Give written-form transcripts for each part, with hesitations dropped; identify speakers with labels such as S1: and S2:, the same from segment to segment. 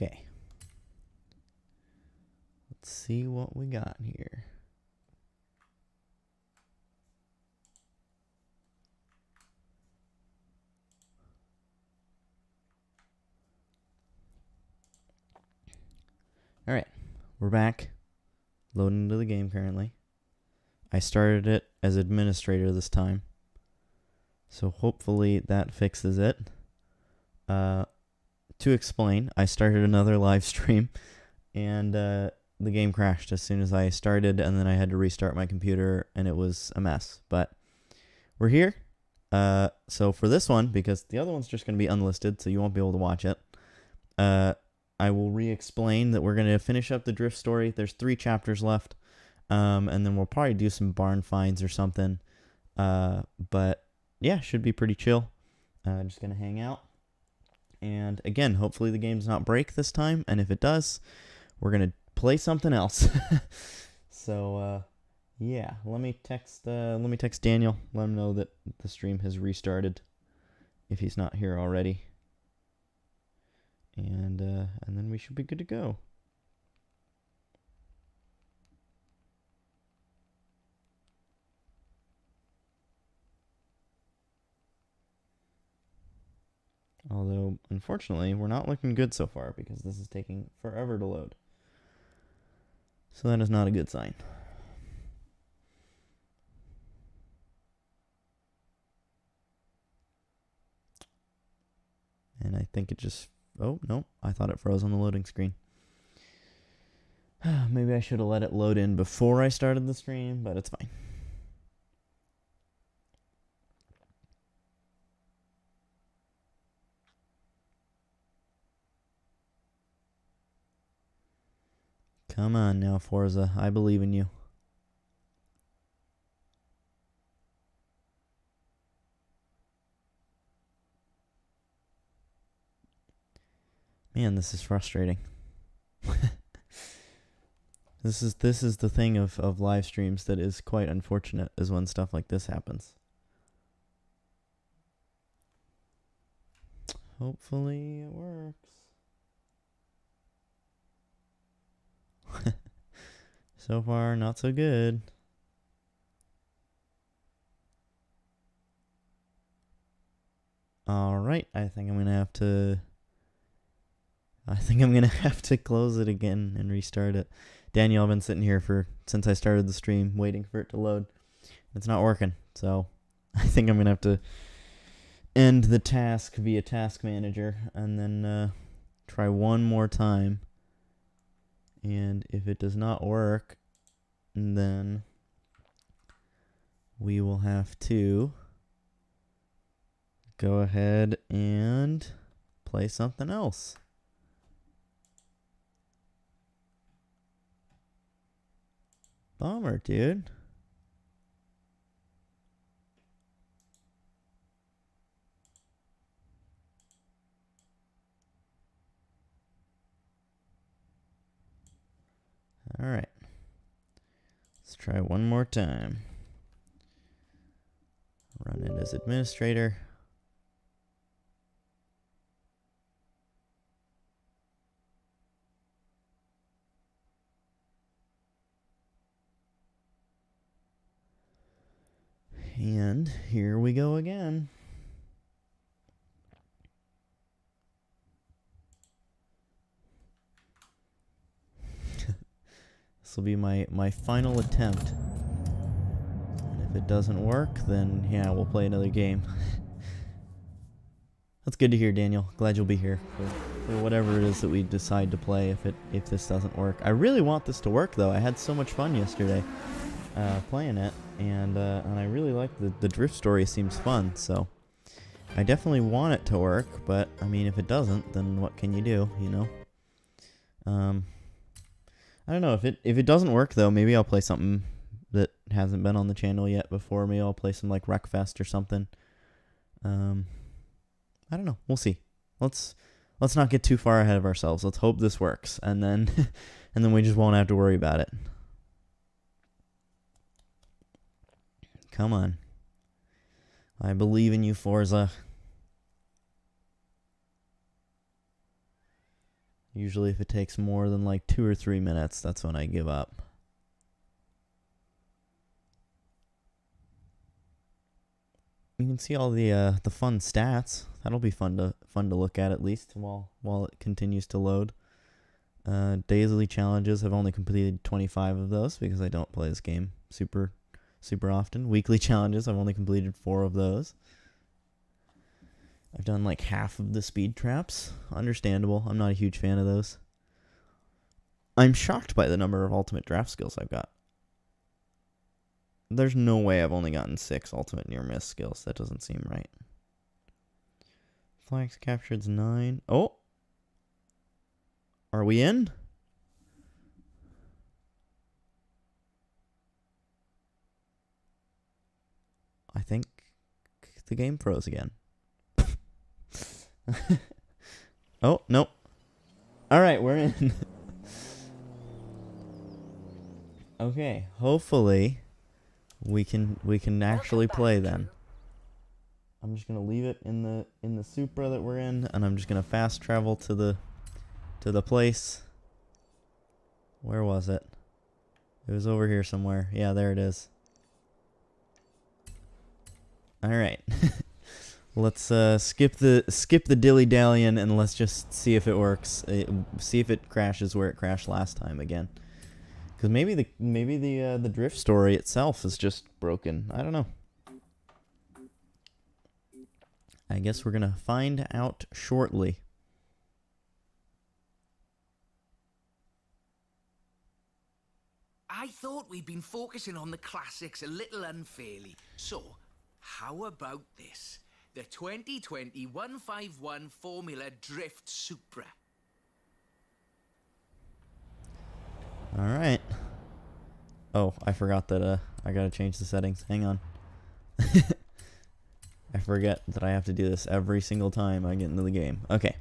S1: Okay. Let's see what we got here. All right, we're back. Loading into the game currently. I started it as administrator this time, so hopefully that fixes it. To explain, I started another live stream, and the game crashed as soon as I started, and then I had to restart my computer, and it was a mess. But we're here. So for this one, because the other one's just going to be unlisted, so you won't be able to watch it, I will re-explain that we're going to finish up the drift story. There's 3 chapters left, and then we'll probably do some barn finds or something. But yeah, should be pretty chill. Just going to hang out. And again, hopefully the game does not break this time, and if it does, we're going to play something else. So, yeah, let me text Daniel, let him know that the stream has restarted if he's not here already. And then we should be good to go. Although, unfortunately, we're not looking good so far because this is taking forever to load. So that is not a good sign. And I think it just... Oh, no. I thought it froze on the loading screen. Maybe I should have let it load in before I started the stream, but it's fine. Come on now, Forza. I believe in you. Man, this is frustrating. This is the thing of live streams that is quite unfortunate, is when stuff like this happens. Hopefully it works. So far, not so good. Alright, I think I'm gonna have to close it again and restart it. Daniel, I've been sitting here since I started the stream, waiting for it to load. It's not working, so I think I'm gonna have to end the task via Task Manager and then try one more time. And if it does not work, then we will have to go ahead and play something else. Bummer, dude. All right. Let's try one more time. Run it as administrator. And here we go again. This will be my final attempt. And if it doesn't work, then yeah, we'll play another game. That's good to hear, Daniel. Glad you'll be here for whatever it is that we decide to play if this doesn't work. I really want this to work, though. I had so much fun yesterday playing it, and I really like the drift story. Seems fun, so I definitely want it to work. But I mean, if it doesn't, then what can you do? You know. I don't know if it doesn't work though. Maybe I'll play something that hasn't been on the channel yet before. Maybe I'll play some like Wreckfest or something. I don't know. We'll see. Let's not get too far ahead of ourselves. Let's hope this works, and then and then we just won't have to worry about it. Come on. I believe in you, Forza. Usually if it takes more than like 2 or 3 minutes, that's when I give up. You can see all the fun stats. That'll be fun to look at least while it continues to load. Daily challenges, I've only completed 25 of those because I don't play this game super often. Weekly challenges, I've only completed 4 of those. I've done like half of the speed traps. Understandable. I'm not a huge fan of those. I'm shocked by the number of ultimate draft skills I've got. There's no way I've only gotten 6 ultimate near miss skills. That doesn't seem right. Flags captured's 9. Oh! Are we in? I think the game froze again. Oh, nope. Alright, we're in. Okay, hopefully we can actually play then. I'm just gonna leave it in the Supra that we're in, and I'm just gonna fast travel to the place. Where was it? It was over here somewhere. Yeah, there it is. Alright. Let's skip the dilly-dallying and let's just see if it works. See if it crashes where it crashed last time again. Because maybe the drift story itself is just broken. I don't know. I guess we're gonna find out shortly.
S2: I thought we'd been focusing on the classics a little unfairly. So, how about this? The 2020 151 Formula Drift Supra.
S1: Alright. Oh, I forgot that I gotta change the settings. Hang on. I forget that I have to do this every single time I get into the game. Okay.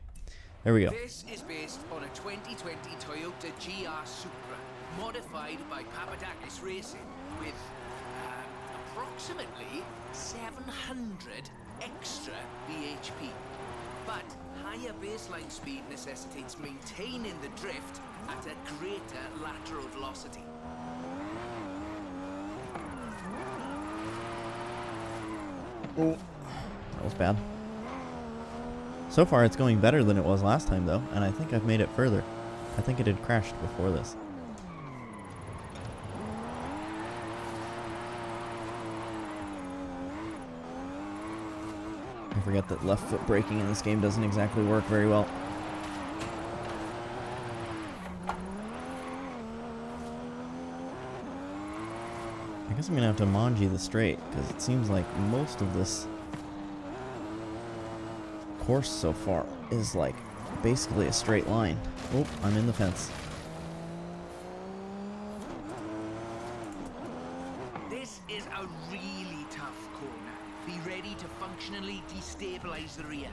S1: There we go.
S2: This is based on a 2020 Toyota GR Supra, modified by Papadakis Racing, with approximately 700 extra bhp. But higher baseline speed necessitates maintaining the drift at a greater lateral velocity.
S1: Oh, that was bad. So far it's going better than it was last time though, and I think I've made it further. I think it had crashed before this. I forget that left foot braking in this game doesn't exactly work very well. I guess I'm gonna have to manji the straight, because it seems like most of this course so far is like basically a straight line. Oh, I'm in the fence.
S2: This is a really tough corner. Be ready to functionally destabilize the rear.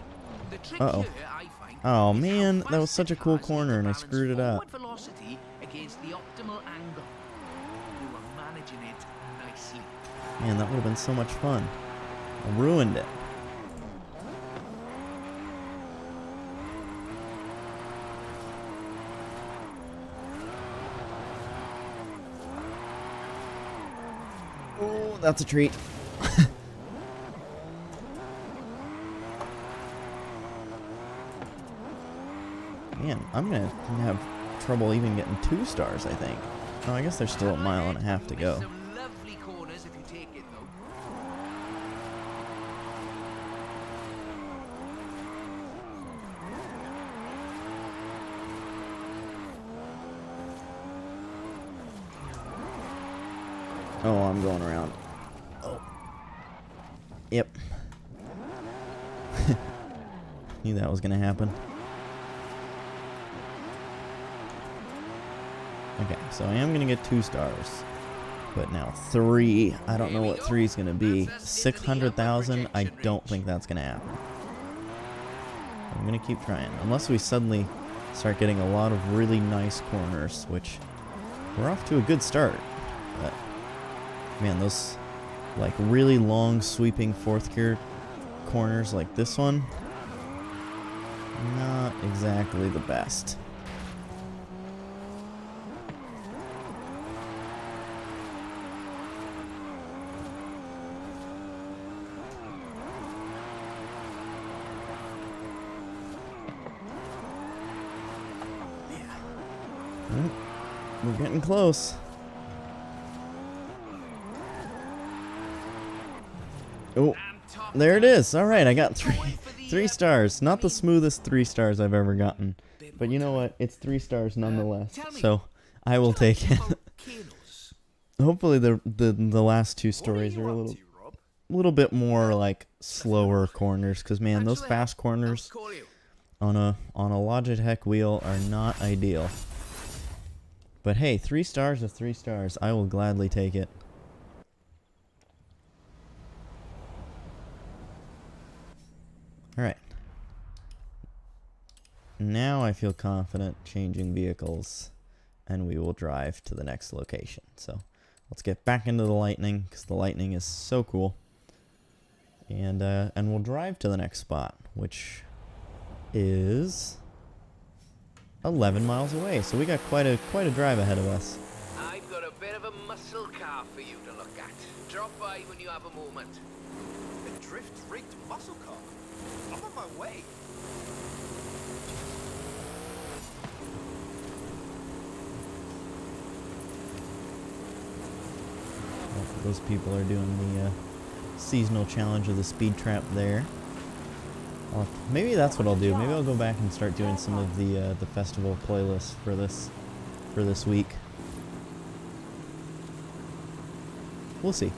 S2: The trick here, I find,
S1: oh
S2: is
S1: man,
S2: how
S1: that was
S2: fast
S1: such a
S2: the
S1: cool
S2: cars
S1: corner
S2: need
S1: and I
S2: to
S1: screwed it
S2: balance
S1: up.
S2: forward velocity against the optimal angle. You were managing it nicely.
S1: Man, that would have been so much fun. I ruined it. Oh, that's a treat. Man, I'm gonna have trouble even getting 2 stars, I think. Oh, I guess there's still a mile and a half to go.
S2: Some lovely corners if you take it though.
S1: Oh, I'm going around. Oh. Yep. Knew that was gonna happen. Okay, so I am gonna get 2 stars. But now 3, I don't know what 3 is gonna be. 600,000, I don't think that's gonna happen. I'm gonna keep trying. Unless we suddenly start getting a lot of really nice corners, which we're off to a good start. But man, those like really long sweeping 4th gear corners like this one, not exactly the best. We're getting close. Oh, there it is. All right, I got three stars. Not the smoothest 3 stars I've ever gotten, but you know what? It's 3 stars nonetheless. So I will take it. Hopefully the last 2 stories are a little bit more like slower corners, because man, those fast corners on a Logitech wheel are not ideal. But hey, 3 stars of 3 stars. I will gladly take it. Alright. Now I feel confident changing vehicles, and we will drive to the next location. So let's get back into the Lightning, because the Lightning is so cool. And we'll drive to the next spot, which is 11 miles away. So we got quite a drive ahead of us.
S2: I've got a bit of a muscle car for you to look at. Drop by when you have a moment.
S3: A drift-rigged muscle car? I'm on my way.
S1: Those people are doing the seasonal challenge of the speed trap there. Maybe that's what I'll do. Maybe I'll go back and start doing some of the festival playlists for this week. We'll see.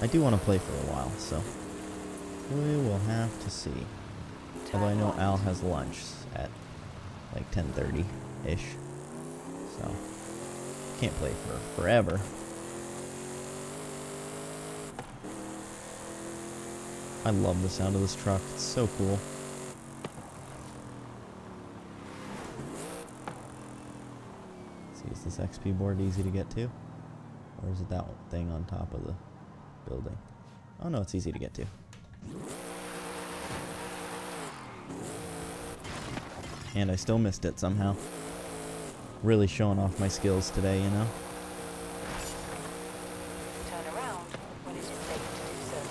S1: I do want to play for a while, so we will have to see. Although I know Al has lunch at like 10:30-ish, so can't play for forever. I love the sound of this truck. It's so cool. Let's see, is this XP board easy to get to? Or is it that thing on top of the building? Oh no, it's easy to get to. And I still missed it somehow. Really showing off my skills today, you know?
S4: Turn around when it is safe to do so.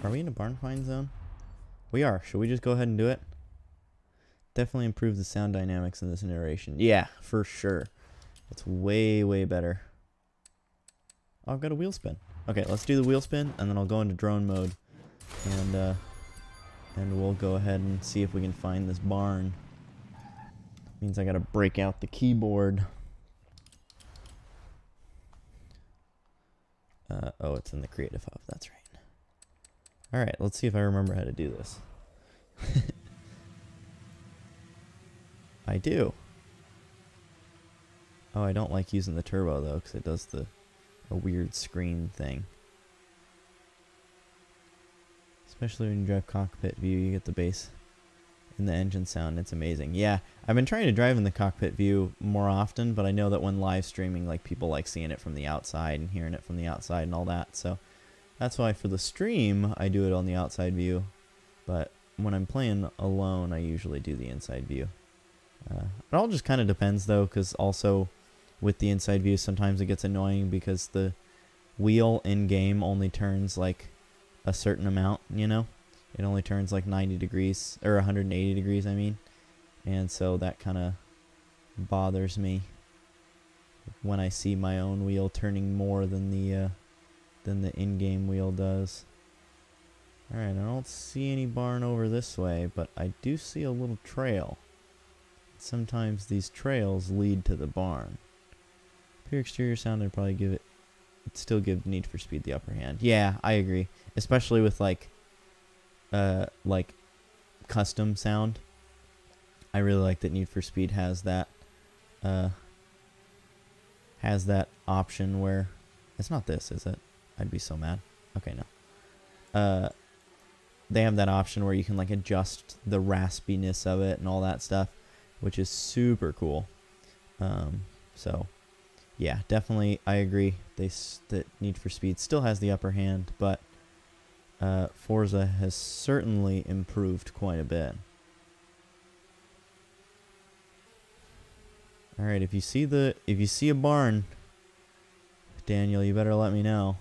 S1: Are we in a barn find zone? We are. Should we just go ahead and do it? Definitely improve the sound dynamics in this iteration. Yeah, for sure. It's way, way better. Oh, I've got a wheel spin. Okay, let's do the wheel spin, and then I'll go into drone mode. And we'll go ahead and see if we can find this barn. Means I gotta break out the keyboard. Oh, it's in the creative hub. That's right. Alright, let's see if I remember how to do this. I do. Oh, I don't like using the turbo though, because it does a weird screen thing. Especially when you drive cockpit view, you get the bass in the engine sound. It's amazing. Yeah, I've been trying to drive in the cockpit view more often, but I know that when live streaming, like, people like seeing it from the outside and hearing it from the outside and all that, so that's why for the stream, I do it on the outside view, but when I'm playing alone, I usually do the inside view. It all just kind of depends, though, because also with the inside view, sometimes it gets annoying because the wheel in-game only turns, like, a certain amount, you know? It only turns, like, 90 degrees, or 180 degrees, I mean. And so that kind of bothers me when I see my own wheel turning more than the in-game wheel does. Alright, I don't see any barn over this way, but I do see a little trail. Sometimes these trails lead to the barn. Pure exterior sound, I'd probably it'd still give Need for Speed the upper hand. Yeah, I agree. Especially with like custom sound. I really like that Need for Speed has that option where it's not this, is it? I'd be so mad. Okay, no. They have that option where you can like adjust the raspiness of it and all that stuff, which is super cool. So yeah, definitely I agree. That Need for Speed still has the upper hand, but Forza has certainly improved quite a bit. Alright, if you see a barn, Daniel, you better let me know.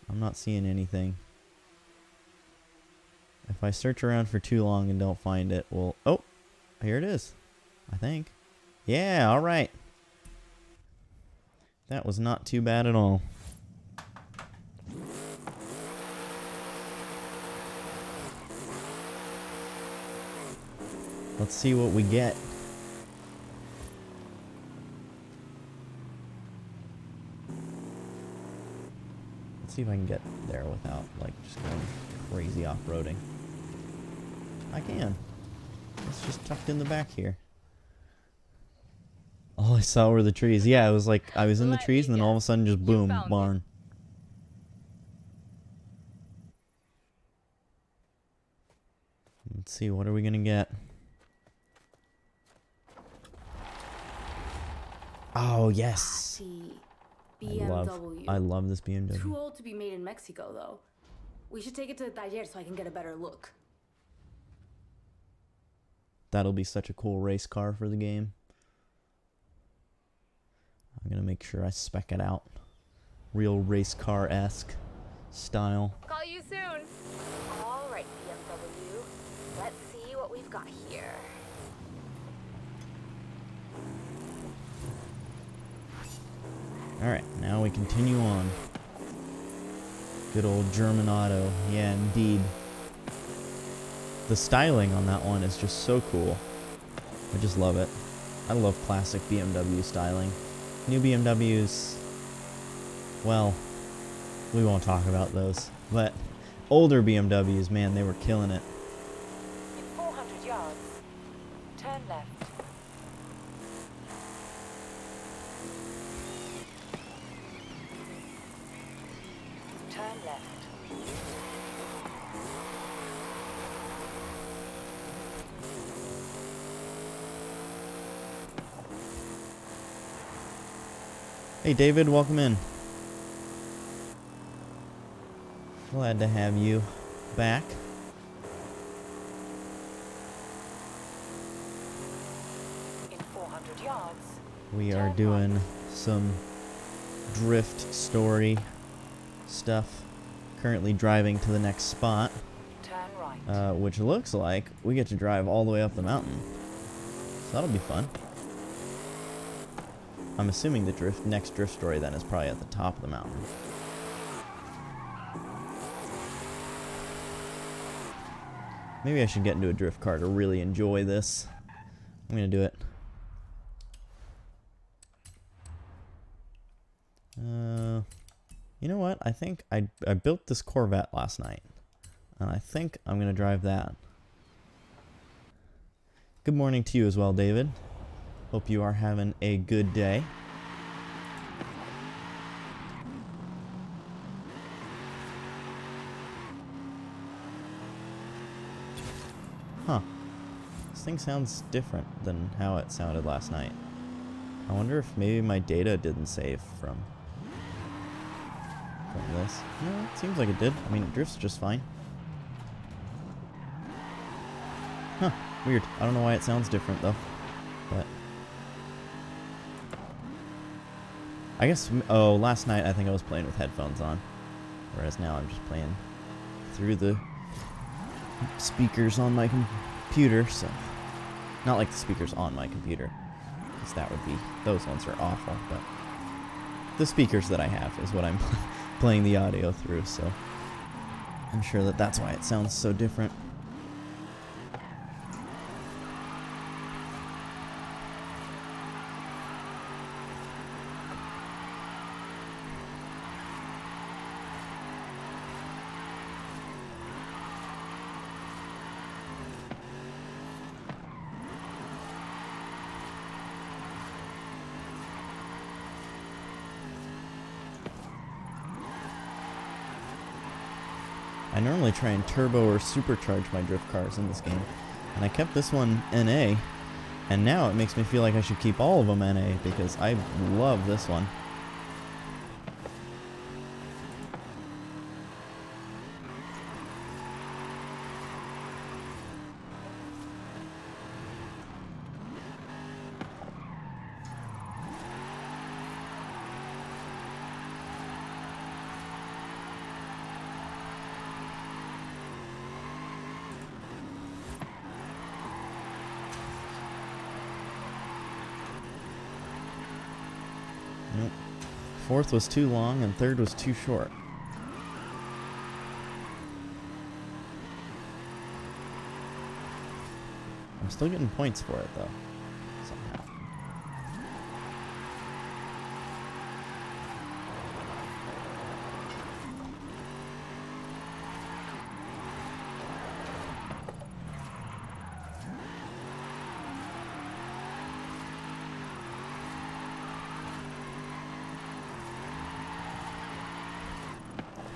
S1: I'm not seeing anything. If I search around for too long and don't find it, well, oh, here it is, I think. Yeah, alright. That was not too bad at all. Let's see what we get. Let's see if I can get there without, like, just going crazy off-roading. I can. It's just tucked in the back here. All I saw were the trees. Yeah, it was like I was in the trees and then all of a sudden just boom, barn. Let's see, what are we gonna get? Oh, yes.
S5: BMW.
S1: I love this BMW.
S5: Too old to be made in Mexico, though. We should take it to the taller so I can get a better look.
S1: That'll be such a cool race car for the game. I'm gonna make sure I spec it out. Real race car-esque style.
S4: Call you soon. All right, BMW. Let's see what we've got here.
S1: Alright, now we continue on. Good old German auto. Yeah, indeed. The styling on that one is just so cool. I just love it. I love classic BMW styling. New BMWs, well, we won't talk about those. But older BMWs, man, they were killing it.
S4: In 400 yards, turn left. Turn left.
S1: Hey David, welcome in. Glad to have you back.
S4: In 400 yards,
S1: We are doing some drift story stuff. Currently driving to the next spot,
S4: turn right.
S1: which looks like we get to drive all the way up the mountain. So that'll be fun. I'm assuming the next drift story then is probably at the top of the mountain. Maybe I should get into a drift car to really enjoy this. I'm gonna do it. You know what? I think I built this Corvette last night, and I think I'm gonna drive that. Good morning to you as well, David. Hope you are having a good day. Huh. This thing sounds different than how it sounded last night. I wonder if maybe my data didn't save from this. No, it seems like it did. I mean, it drifts just fine. Huh. Weird. I don't know why it sounds different, though. But I guess, oh, last night I think I was playing with headphones on, whereas now I'm just playing through the speakers on my computer, so not like the speakers on my computer, because that would be, those ones are awful, but the speakers that I have is what I'm playing the audio through, so I'm sure that that's why it sounds so different. I normally try and turbo or supercharge my drift cars in this game, and I kept this one NA, and now it makes me feel like I should keep all of them NA, because I love this one. Fourth was too long and third was too short. I'm still getting points for it though, somehow.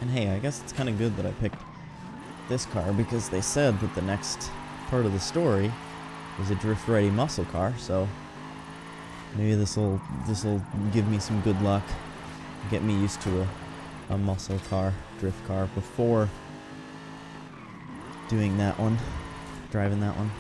S1: And hey, I guess it's kind of good that I picked this car because they said that the next part of the story is a drift-ready muscle car, so maybe this'll give me some good luck, get me used to a muscle car, drift car, before doing that one, driving that one.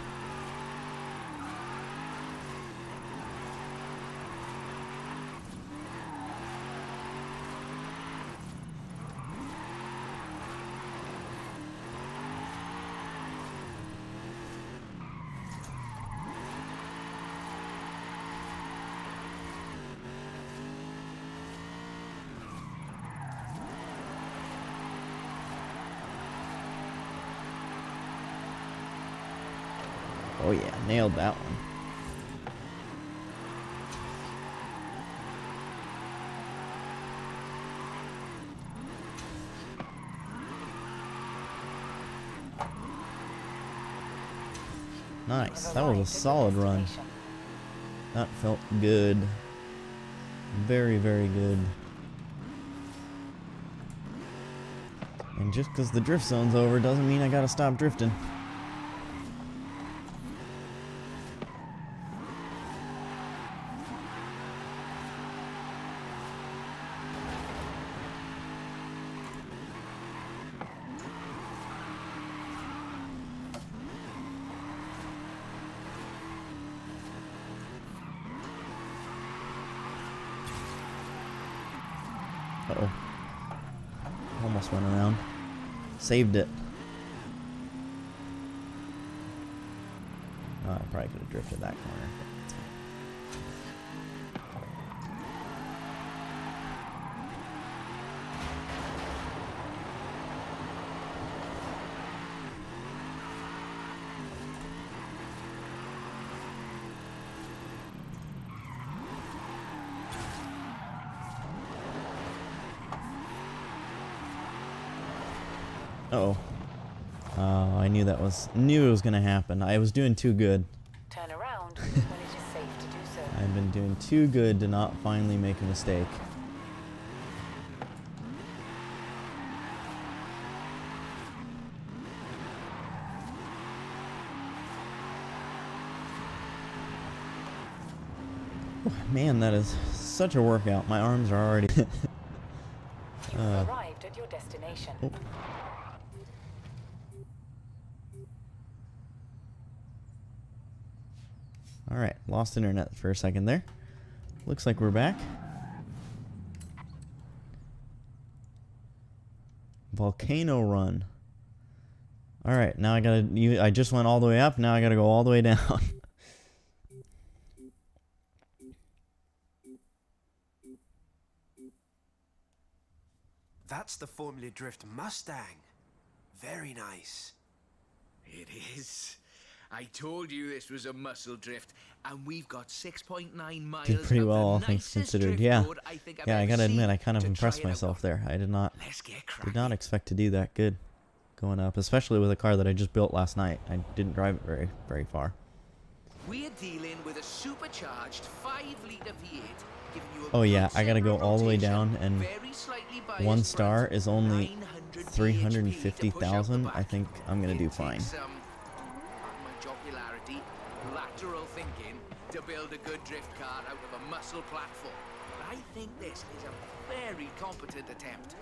S1: Oh yeah, nailed that one. Nice, that was a solid run. That felt good. Very, very good. And just because the drift zone's over doesn't mean I gotta stop drifting. Uh-oh. Almost went around. Saved it. Oh, I probably could have drifted that corner. Uh-oh. Oh, I knew it was gonna happen. I was doing too good.
S4: Turn around when it is safe to do so.
S1: I've been doing too good to not finally make a mistake. Oh, man, that is such a workout. My arms are already...
S4: You've arrived at your destination.
S1: Oh. Alright, lost internet for a second there. Looks like we're back. Volcano Run. Alright, now I just went all the way up, now I gotta go all the way down.
S3: That's the Formula Drift Mustang. Very nice.
S2: It is. I told you this was a muscle drift, and we've got 6.9 miles.
S1: Did pretty well, all things considered. Yeah, yeah. I gotta admit, I kind of
S2: to
S1: impressed
S2: try it
S1: myself
S2: out.
S1: there. I did not
S2: Did
S1: not expect to do that good going up, especially with a car that I just built last night. I didn't drive it very far.
S2: We're dealing with a supercharged 5-litre V8. Giving you a
S1: Oh yeah,
S2: good
S1: I gotta go
S2: center
S1: all the way
S2: rotation,
S1: down, and
S2: very slightly biased
S1: 1 star
S2: front,
S1: is only
S2: 900
S1: $350,000.
S2: bhp
S1: I think I'm gonna do fine.
S2: My jocularity, lateral thinking to build a good drift car out of a muscle platform. But I think this is a very competent attempt.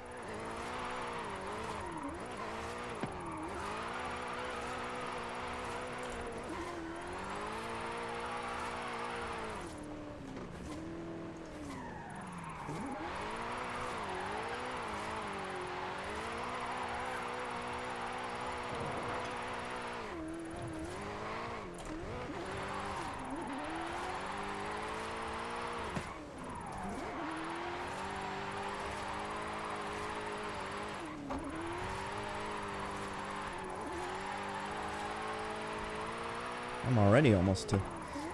S1: I'm already almost to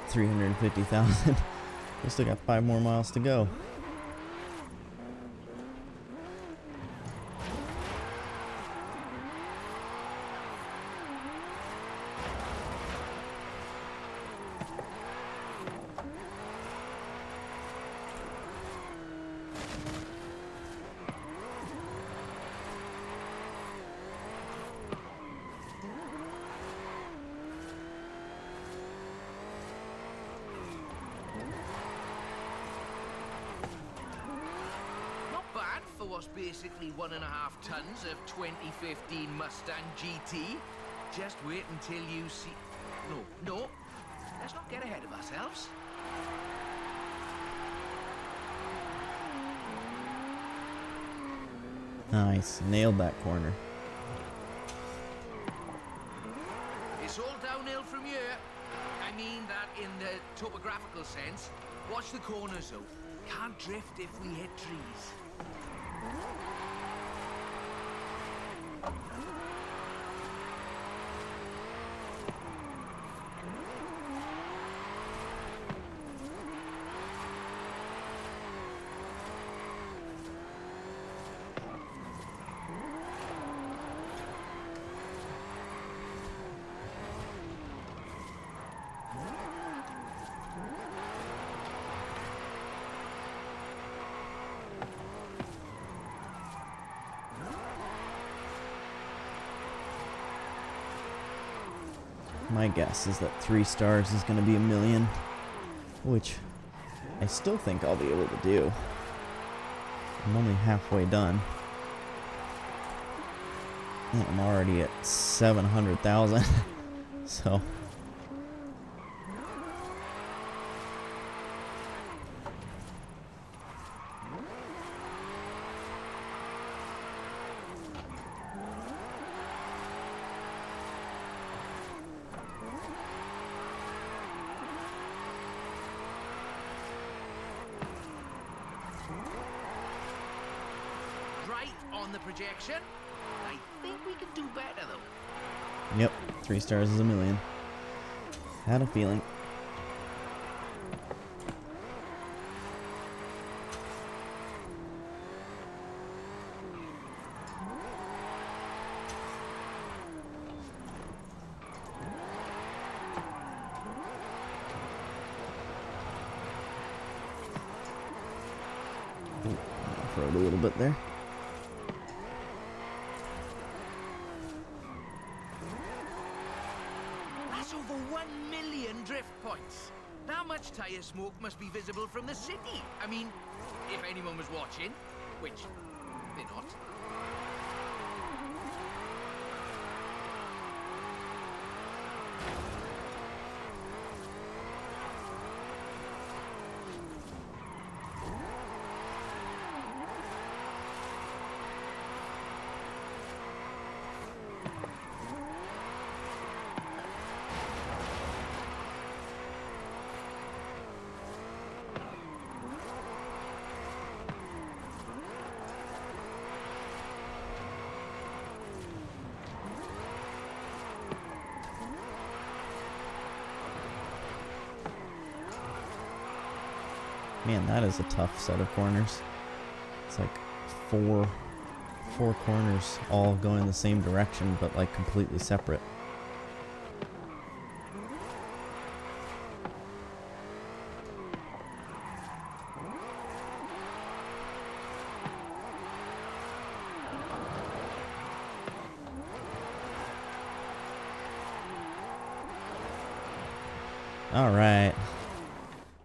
S1: 350,000. We still got 5 more miles to go.
S2: For what's basically 1.5 tons of 2015 Mustang GT. Just wait until you see... No. Let's not get ahead of ourselves.
S1: Nice. Nailed that corner.
S2: It's all downhill from here. I mean that in the topographical sense. Watch the corners, though. Can't drift if we hit trees.
S1: My guess is that 3 stars is going to be $1 million, which I still think I'll be able to do. I'm only halfway done. And I'm already at 700,000. So
S2: Right on the projection. I think we can do better, though.
S1: yep, 3 stars is $1 million. Had a feeling. Throw it a little bit there.
S2: That's over 1 million drift points. That much tyre smoke must be visible from the city. I mean, if anyone was watching, which they're not.
S1: Man, that is a tough set of corners. It's like four corners all going in the same direction, but like completely separate. All right.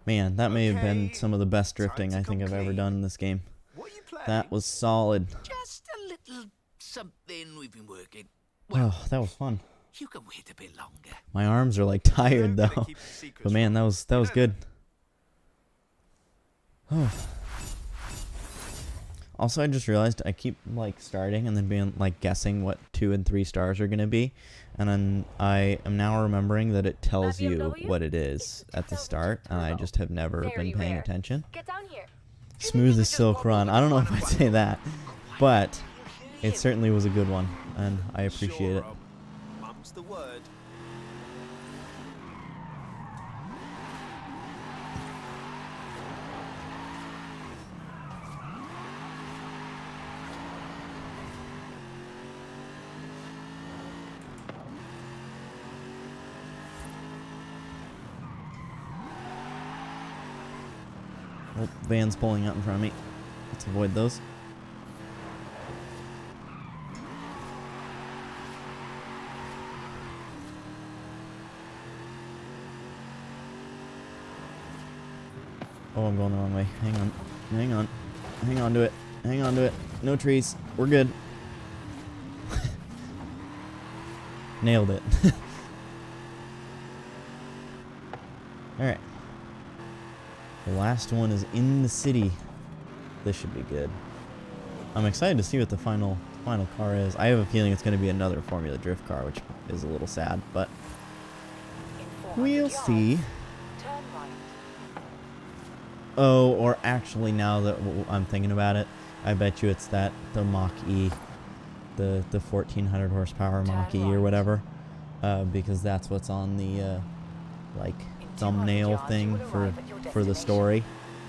S1: Man, that may have been some of the best drifting I think I've ever done in this game.
S3: What are you playing?
S1: That was solid.
S2: Just a little something we've been working. Well,
S1: Oh, that was fun.
S2: you can wait a bit longer.
S1: My arms are like tired
S3: I'm gonna
S1: though.
S3: keep the secrets
S1: But man,
S3: from
S1: that
S3: you.
S1: was
S3: You know
S1: good. Oh. Also, I just realized I keep like starting and then being like guessing what 2 and 3 stars are gonna be, and then I am now remembering that it tells you
S4: BMW?
S1: what it is at the start, and I just have never
S4: Very
S1: been paying
S4: rare.
S1: attention.
S4: Get down here.
S1: Smooth as silk run. I don't know if I'd say that, but it certainly was a good one, and I appreciate
S3: Sure,
S1: it.
S3: Rob. Mum's the word.
S1: Oh, vans pulling out in front of me. Let's avoid those. Oh, I'm going the wrong way. Hang on. Hang on. Hang on to it. Hang on to it. No trees. We're good. Nailed it. Alright. The last one is in the city. This should be good. I'm excited to see what the final car is. I have a feeling it's going to be another Formula Drift car, which is a little sad, but we'll see. Oh, or actually, now that I'm thinking about it, I bet you it's the Mach-E, the 1400 horsepower Mach-E or whatever, because that's what's on the like thumbnail thing for the story,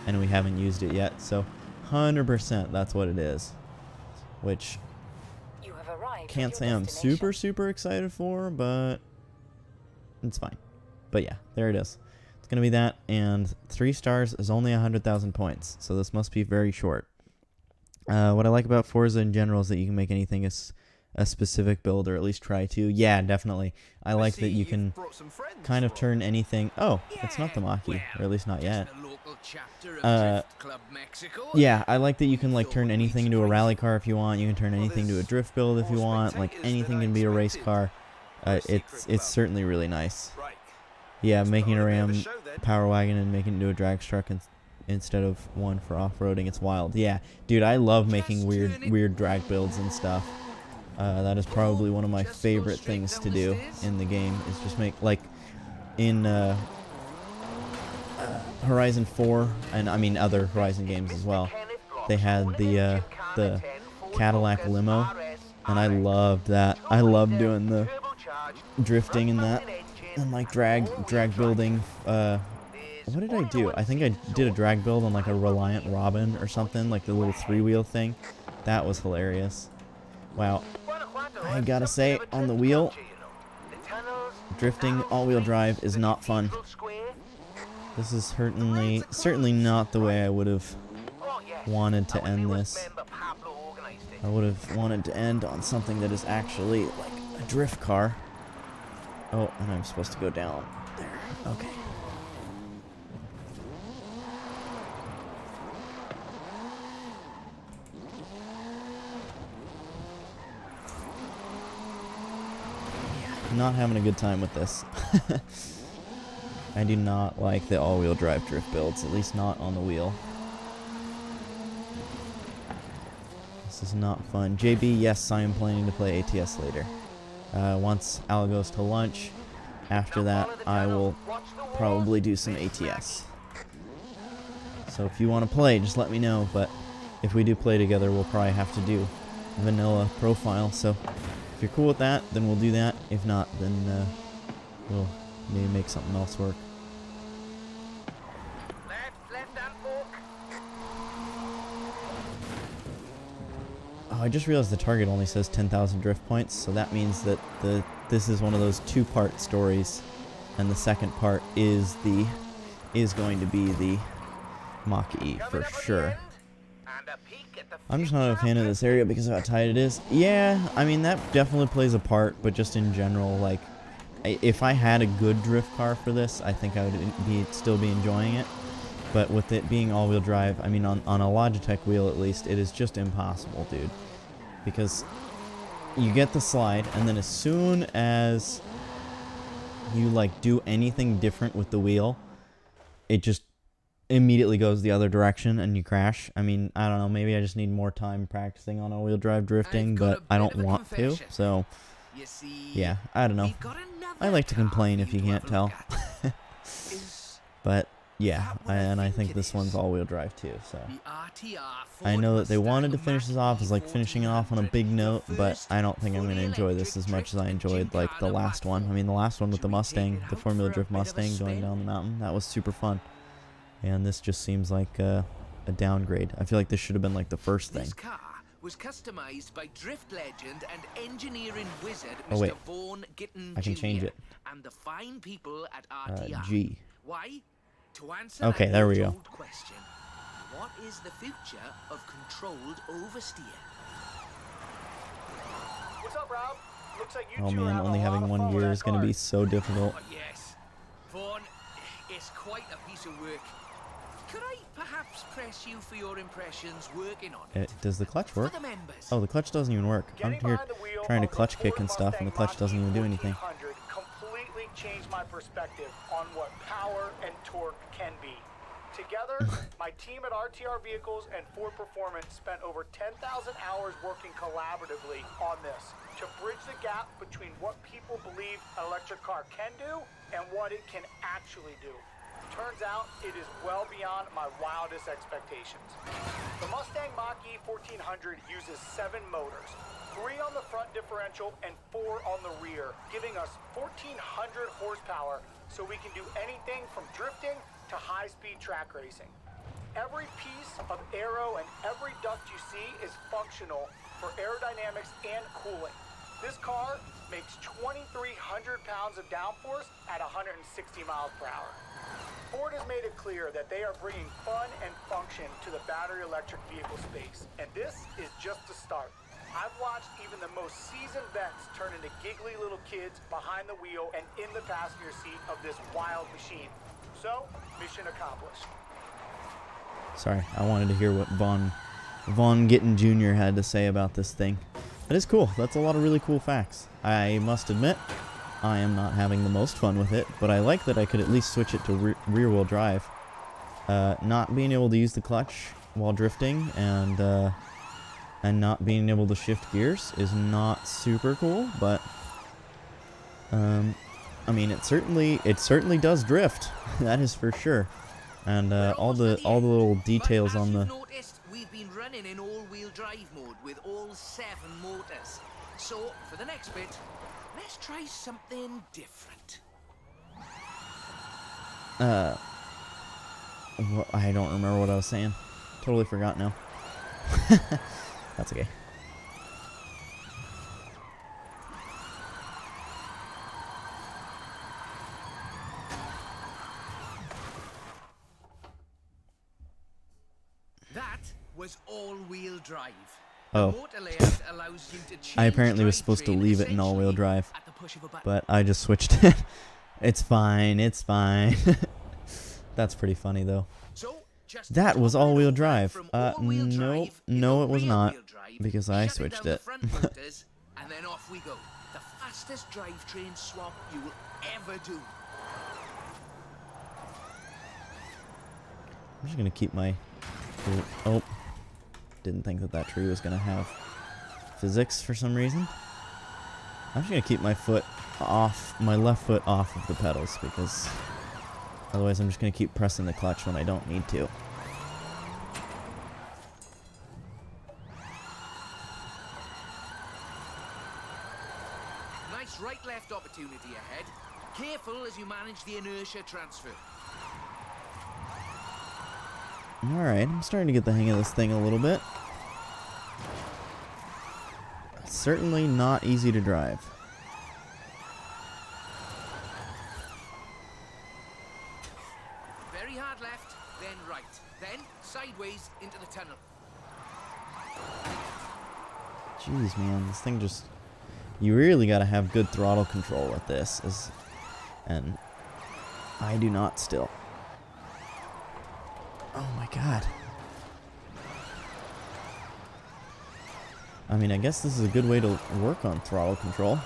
S1: and we haven't used it yet. So 100% that's what it is, which can't say I'm super excited for, but it's fine. But yeah, there it is. It's gonna be that, and 3 stars is only 100,000 points, so this must be very short. What I like about Forza in general is that you can make anything a specific build, or at least try to. Yeah, definitely. I like that you can kind of turn anything. Oh, it's not the Mach-E, or at least not yet. Yeah, I like that you can like turn anything into a rally car if you want. You can turn anything to a drift build if you want. Like anything can be a race car. It's certainly really nice. Yeah, making a Ram Power Wagon and making it into a drag truck instead of one for off-roading. It's wild. Yeah, dude, I love making weird drag builds and stuff. That is probably one of my favorite things to do in the game, is just make, like, in Horizon 4, and I mean other Horizon games as well, they had the Cadillac limo, and I loved that. I loved doing the drifting in that, and like drag building. What did I do? I think I did a drag build on like a Reliant Robin or something, like the little 3-wheel thing. That was hilarious. Wow. I gotta say, on the wheel, drifting all-wheel drive is not fun. This is certainly not the way I would have wanted to end this. I would have wanted to end on something that is actually like a drift car. Oh, and I'm supposed to go down there. Okay. Yeah, not having a good time with this. I do not like the all-wheel drive drift builds, at least not on the wheel. This is not fun. JB, yes, I am planning to play ATS later. Once Al goes to lunch, after that I will probably do some ATS. So if you want to play, just let me know, but if we do play together, we'll probably have to do vanilla profile, so if you're cool with that, then we'll do that. If not, then we'll maybe make something else work. Oh, I just realized the target only says 10,000 drift points, so that means that this is one of those 2-part stories, and the second part is going to be the Mach-E for sure. I'm just not a fan of this area because of how tight it is. Yeah, I mean that definitely plays a part, but just in general, like, if I had a good drift car for this, I think I would still be enjoying it. But with it being all-wheel drive, I mean on a Logitech wheel at least, it is just impossible, dude. Because you get the slide, and then as soon as you like do anything different with the wheel, it just immediately goes the other direction and you crash. I mean, I don't know, maybe I just need more time practicing on all-wheel drive drifting, but I don't want to, so yeah, I don't know. I like to complain if you can't tell. But yeah, and I think this one's all-wheel drive too, so I know that they wanted to finish this off as like finishing it off on a big note, but I don't think I'm going to enjoy this as much as I enjoyed like the last one. I mean, the last one with the Mustang, the Formula Drift Mustang going down the mountain, that was super fun. And this just seems like a downgrade. I feel like this should have been like the first thing.
S2: This car was customized by drift legend and engineering wizard
S1: Oh wait,
S2: Mr. Vaughan Gittin
S1: I can
S2: Jr.
S1: change it.
S2: And the fine people at RTR.
S1: G.
S2: Why? To answer
S1: Okay,
S2: that
S1: there we go.
S2: age-old question. what is the future of controlled oversteer?
S3: What's up, Rob? Looks like you
S1: Oh
S3: two are
S1: man,
S3: having
S1: only
S3: a lot
S1: having
S3: of
S1: one
S3: fun with
S1: gear
S3: that
S1: is going to
S3: car.
S1: be so difficult.
S2: Oh, yes. Vaughn, it's quite a piece of work. Could I perhaps press you for your impressions working on it?
S1: Does the clutch work?
S2: For the members.
S1: Oh, the clutch doesn't even work. I'm
S3: Getting
S1: here
S3: behind the wheel
S1: trying to
S3: of the
S1: clutch kick
S3: Ford
S1: and stuff, and the
S3: Mustang
S1: clutch doesn't even do anything.
S3: 1400 completely changed my perspective on what power and torque can be. Together, my team at RTR Vehicles and Ford Performance spent over 10,000 hours working collaboratively on this to bridge the gap between what people believe an electric car can do and what it can actually do. Turns out it is well beyond my wildest expectations. The Mustang Mach-E 1400 uses 7 motors, 3 on the front differential and 4 on the rear, giving us 1,400 horsepower so we can do anything from drifting to high-speed track racing. Every piece of aero and every duct you see is functional for aerodynamics and cooling. This car makes 2,300 pounds of downforce at 160 miles per hour. Ford has made it clear that they are bringing fun and function to the battery electric vehicle space, and this is just the start. I've watched even the most seasoned vets turn into giggly little kids behind the wheel and in the passenger seat of this wild machine. So, mission accomplished.
S1: Sorry, I wanted to hear what Von Gittin Jr. had to say about this thing. That is cool. That's a lot of really cool facts. I must admit, I am not having the most fun with it, but I like that I could at least switch it to rear-wheel drive. Not being able to use the clutch while drifting and not being able to shift gears is not super cool, but I mean, it certainly does drift. That is for sure. And all the little details on the.
S2: Noticed, we've been running in all-wheel drive mode with all 7 motors. So for the next bit, let's try something different.
S1: I don't remember what I was saying. Totally forgot now. That's okay.
S2: That was all-wheel drive.
S1: Oh.
S2: The motor layout allows you to change
S1: I apparently was supposed to
S2: drivetrain
S1: leave it in all-wheel
S2: essentially
S1: drive,
S2: at the push of a button.
S1: but I just switched it. It's fine. It's fine. That's pretty funny though.
S2: So, just
S1: That was
S2: toggle
S1: all-wheel
S2: over
S1: drive.
S2: from all-wheel drive
S1: No,
S2: into
S1: it was not,
S2: rear-wheel drive,
S1: because I
S2: shutting
S1: switched
S2: down
S1: it.
S2: the front motors, and then off we go. The fastest drivetrain swap you will ever do.
S1: I'm just gonna keep my. Oh, didn't think that tree was gonna have physics for some reason. I'm just gonna keep my left foot off of the pedals, because otherwise I'm just gonna keep pressing the clutch when I don't need to.
S2: Nice right-left opportunity ahead. Careful as you manage the inertia transfer.
S1: Alright, I'm starting to get the hang of this thing a little bit. Certainly not easy to drive.
S2: Very hard left, then right. Then sideways into the tunnel.
S1: Jeez, man, this thing just... You really gotta have good throttle control with this, and I do not still. Oh my god. I mean, I guess this is a good way to work on throttle control.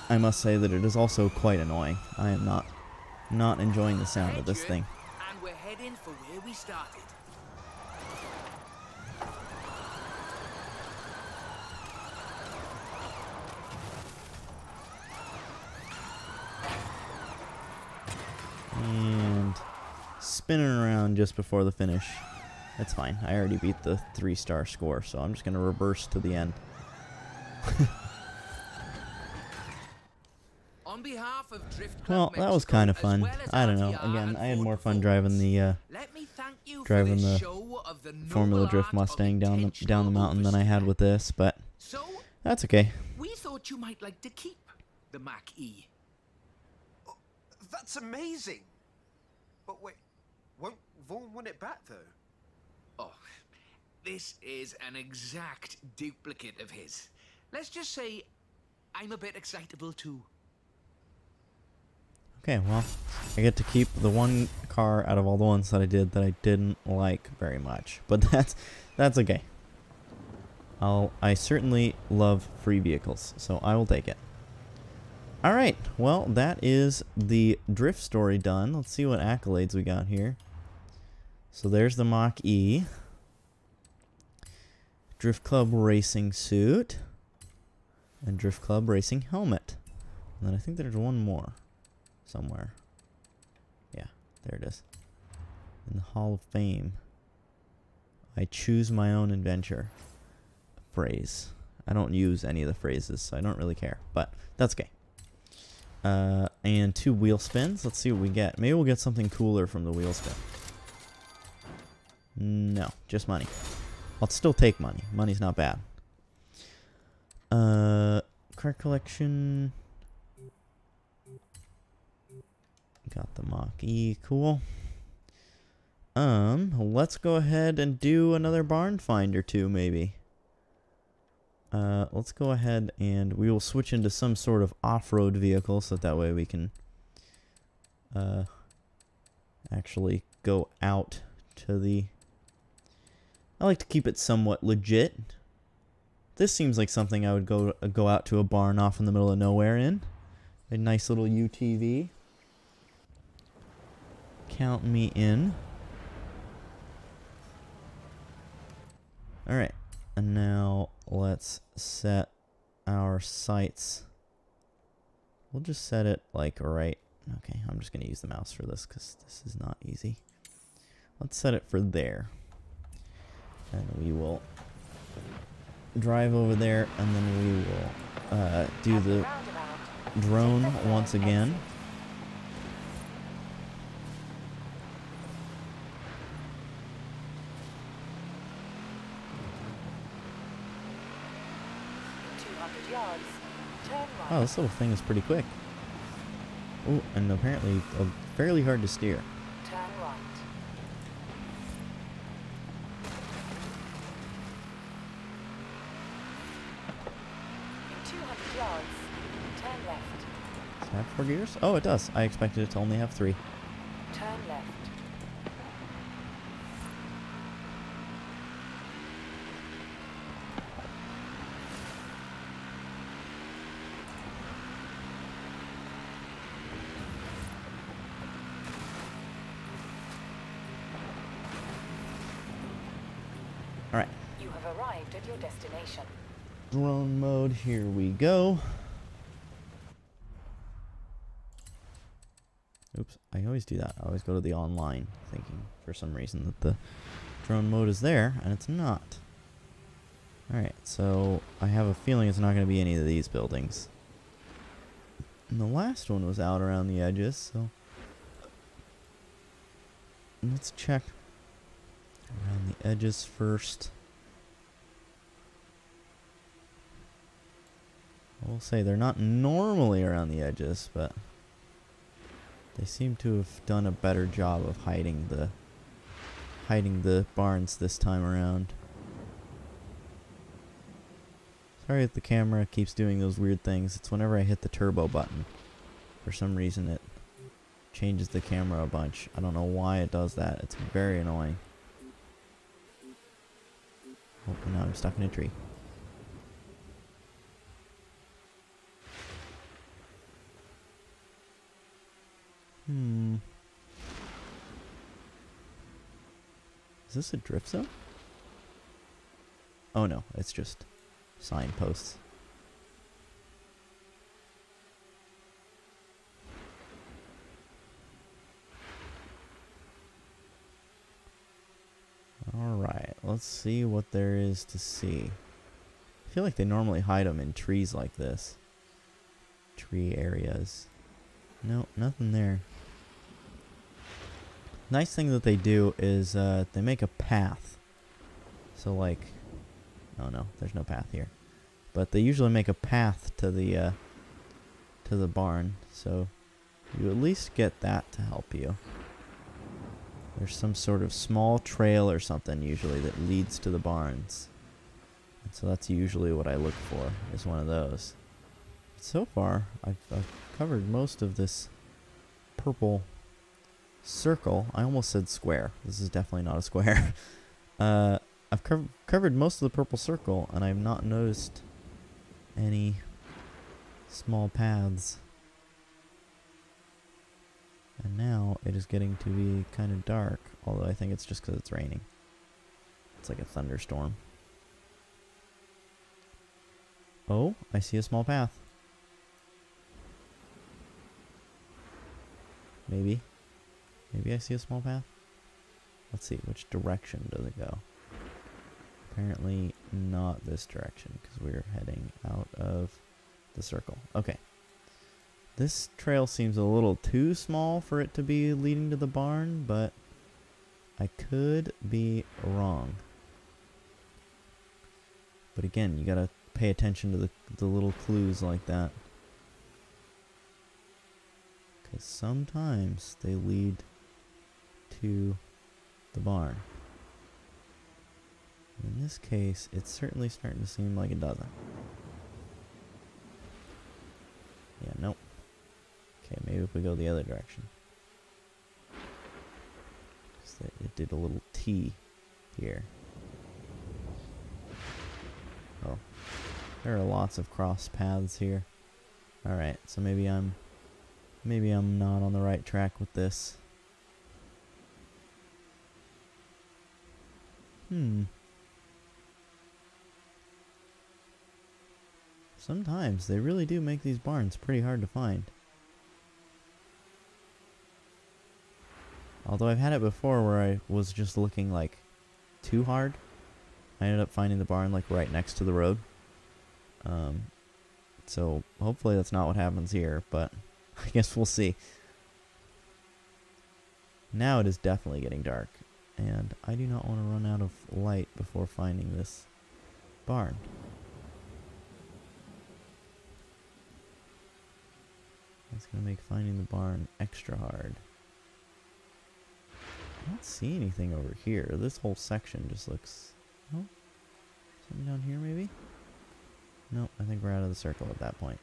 S1: I must say that it is also quite annoying. I am not enjoying the sound of this thing.
S2: And we're heading for where we started.
S1: And spinning around just before the finish. That's fine. I already beat the 3-star score, so I'm just going to reverse to the end.
S2: On behalf of Drift Club
S1: Well, that was
S2: Mexico,
S1: kind of
S2: as
S1: fun.
S2: well as
S1: I don't know.
S2: RTR
S1: Again,
S2: and
S1: I had
S2: Ford
S1: more fun
S2: Performance,
S1: driving the
S2: let me thank you
S1: driving
S2: for
S1: the
S2: this show of the
S1: Formula
S2: noble
S1: Drift
S2: art of
S1: Mustang down the
S2: intentional
S1: mountain than I had with this, but
S2: So,
S1: that's okay.
S2: we thought you might like to keep the Mach-E.
S6: That's amazing. But wait, won't Vaughn want it back though?
S2: Oh, this is an exact duplicate of his. Let's just say I'm a bit excitable too.
S1: Okay, well, I get to keep the one car out of all the ones that I did that I didn't like very much. But that's okay. I certainly love free vehicles, so I will take it. Alright, well, that is the drift story done. Let's see what accolades we got here. So there's the Mach-E. Drift Club Racing Suit. And Drift Club Racing Helmet. And then I think there's one more. Somewhere. Yeah, there it is. In the Hall of Fame. I choose my own adventure. Phrase. I don't use any of the phrases, so I don't really care. But that's okay. And 2 wheel spins. Let's see what we get. Maybe we'll get something cooler from the wheel spin. No, just money. I'll still take money. Money's not bad. Card collection. Got the Mach-E. Cool. Let's go ahead and do another barn find or two, maybe. Let's go ahead and we will switch into some sort of off-road vehicle so that way we can actually go out to the... I like to keep it somewhat legit. This seems like something I would go out to a barn off in the middle of nowhere in. A nice little UTV. Count me in. Alright. And now let's set our sights. We'll just set it like right. Okay, I'm just going to use the mouse for this because this is not easy. Let's set it for there. And we will drive over there and then we will do the drone once again. Oh, this little thing is pretty quick. Oh, and apparently fairly hard to steer.
S4: Turn right. In 200 yards, turn left.
S1: Does it have 4 gears? Oh, it does. I expected it to only have 3.
S4: Turn left.
S1: Alright.
S4: You have arrived at your destination.
S1: Drone mode, here we go. Oops, I always do that. I always go to the online, thinking for some reason that the drone mode is there, and it's not. Alright, so I have a feeling it's not going to be any of these buildings. And the last one was out around the edges, so... Let's check around the edges first. I will say they're not normally around the edges, but they seem to have done a better job of hiding the barns this time around. Sorry if the camera keeps doing those weird things. It's whenever I hit the turbo button. For some reason it changes the camera a bunch. I don't know why it does that. It's very annoying. Oh, now I'm stuck in a tree. Is this a drift zone? Oh no, it's just signposts. Alright, let's see what there is to see. I feel like they normally hide them in trees like this. Tree areas. No, nothing there. Nice thing that they do is they make a path. So like, oh no, there's no path here. But they usually make a path to the barn. So you at least get that to help you. There's some sort of small trail or something usually that leads to the barns. And so that's usually what I look for, is one of those. So far, I've covered most of this purple circle. I almost said square. This is definitely not a square. I've covered most of the purple circle, and I've not noticed any small paths. And now it is getting to be kind of dark, although I think it's just because it's raining. It's like a thunderstorm. Oh, I see a small path. Maybe. Maybe I see a small path. Let's see, which direction does it go? Apparently not this direction, because we're heading out of the circle. Okay. This trail seems a little too small for it to be leading to the barn, but I could be wrong. But again, you gotta pay attention to the little clues like that. Because sometimes they lead to the barn. In this case, it's certainly starting to seem like it doesn't. Yeah, nope. Okay, maybe if we go the other direction. It did a little T here. Oh. There are lots of cross paths here. Alright, so maybe I'm not on the right track with this. Sometimes they really do make these barns pretty hard to find. Although I've had it before where I was just looking like too hard. I ended up finding the barn like right next to the road. So hopefully that's not what happens here, but I guess we'll see. Now it is definitely getting dark, and I do not want to run out of light before finding this barn. That's going to make finding the barn extra hard. I don't see anything over here. This whole section just looks... Oh, something down here maybe? Nope, I think we're out of the circle at that point.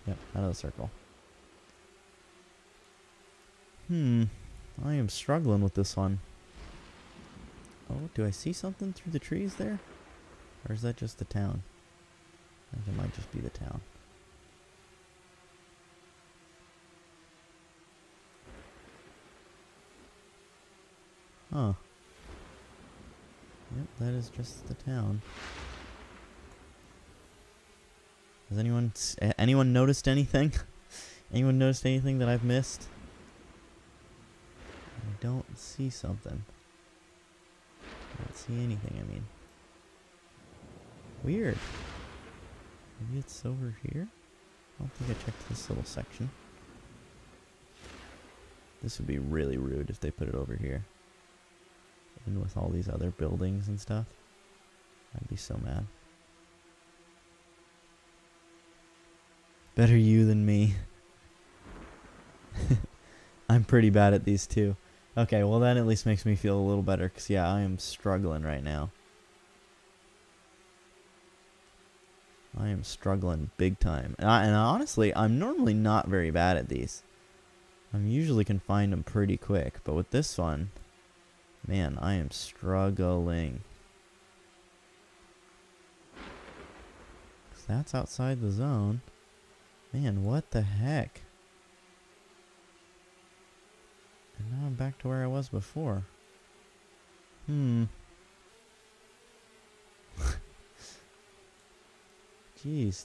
S1: Yep, out of the circle. I am struggling with this one. Oh, do I see something through the trees there? Or is that just the town? I think it might just be the town. Huh. Yep, that is just the town. Has anyone noticed anything? Anyone noticed anything that I've missed? I don't see something. I don't see anything, I mean. Weird. Maybe it's over here? I don't think I checked this little section. This would be really rude if they put it over here. And with all these other buildings and stuff. I'd be so mad. Better you than me. I'm pretty bad at these too. Okay, well that at least makes me feel a little better, because yeah, I am struggling right now. I am struggling big time. And honestly, I'm normally not very bad at these. I usually can find them pretty quick, but with this one, man, I am struggling. 'Cause that's outside the zone. Man, what the heck? And now I'm back to where I was before. Jeez,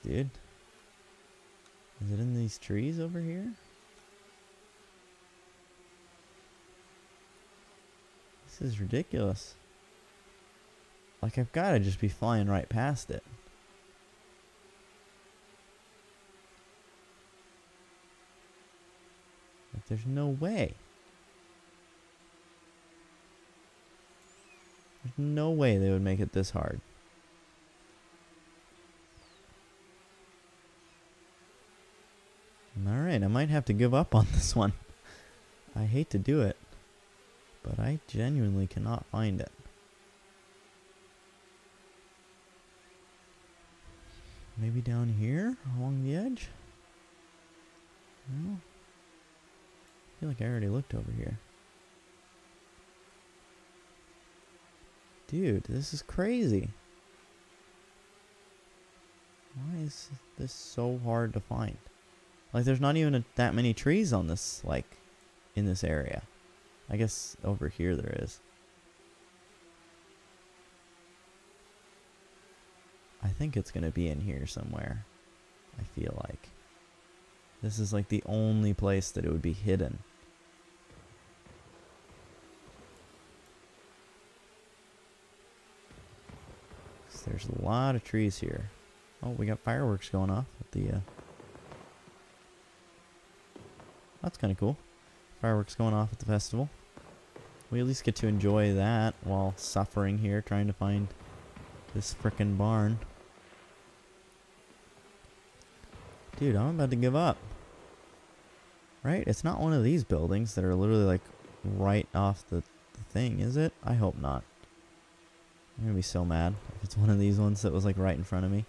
S1: dude. Is it in these trees over here? This is ridiculous. Like, I've got to just be flying right past it. Like, there's no way. There's no way they would make it this hard. Alright, I might have to give up on this one. I hate to do it, but I genuinely cannot find it. Maybe down here along the edge? No. I feel like I already looked over here. Dude, this is crazy. Why is this so hard to find? Like, there's not even that many trees on this, like, in this area. I guess over here there is. I think it's gonna be in here somewhere. I feel like. This is like the only place that it would be hidden. So there's a lot of trees here. Oh, we got fireworks going off at the that's kind of cool. Fireworks going off at the festival. We at least get to enjoy that while suffering here trying to find this frickin' barn. Dude, I'm about to give up. Right? It's not one of these buildings that are literally like right off the thing, is it? I hope not. I'm gonna be so mad if it's one of these ones that was like right in front of me.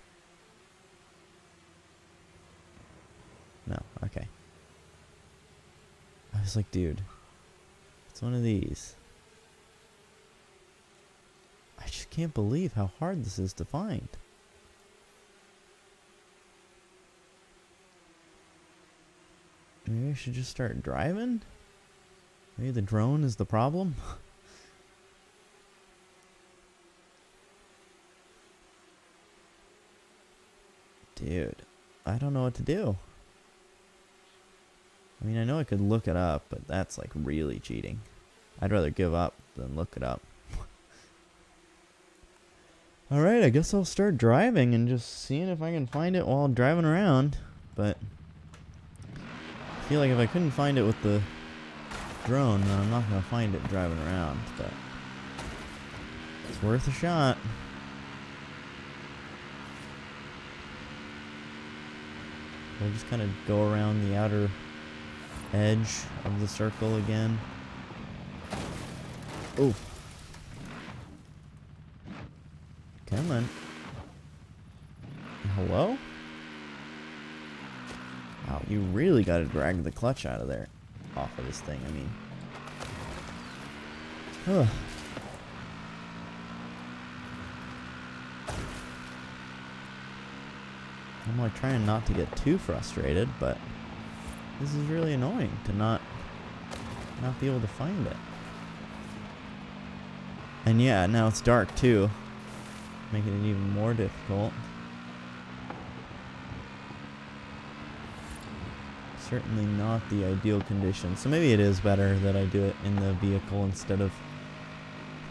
S1: No, okay. I was like, dude, it's one of these. I just can't believe how hard this is to find. Maybe I should just start driving? Maybe the drone is the problem? Dude, I don't know what to do. I mean, I know I could look it up, but that's like really cheating. I'd rather give up than look it up. Alright, I guess I'll start driving and just seeing if I can find it while driving around. But I feel like if I couldn't find it with the drone, then I'm not going to find it driving around. But it's worth a shot. We'll just kind of go around the outer edge of the circle again. Oh. Come on. Hello? Wow, you really got to drag the clutch out of there. Off of this thing, I mean. Ugh. I'm like trying not to get too frustrated, but this is really annoying to not be able to find it. And yeah, now it's dark too, making it even more difficult. Certainly not the ideal condition. So maybe it is better that I do it in the vehicle instead of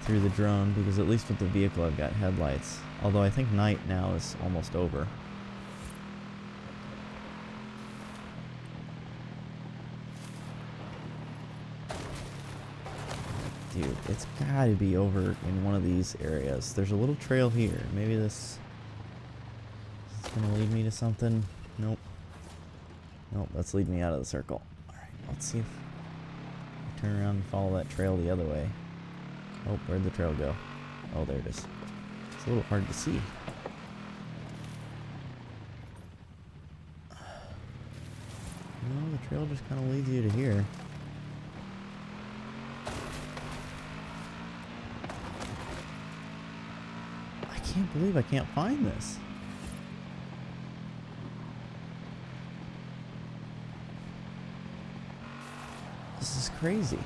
S1: through the drone, because at least with the vehicle I've got headlights. Although I think night now is almost over. Dude, it's gotta be over in one of these areas. There's a little trail here. Maybe this is gonna lead me to something. Nope. Nope, that's leading me out of the circle. Alright, let's see if I turn around and follow that trail the other way. Oh, where'd the trail go? Oh, there it is. It's a little hard to see. No, the trail just kind of leads you to here. I can't believe I can't find this. This is crazy.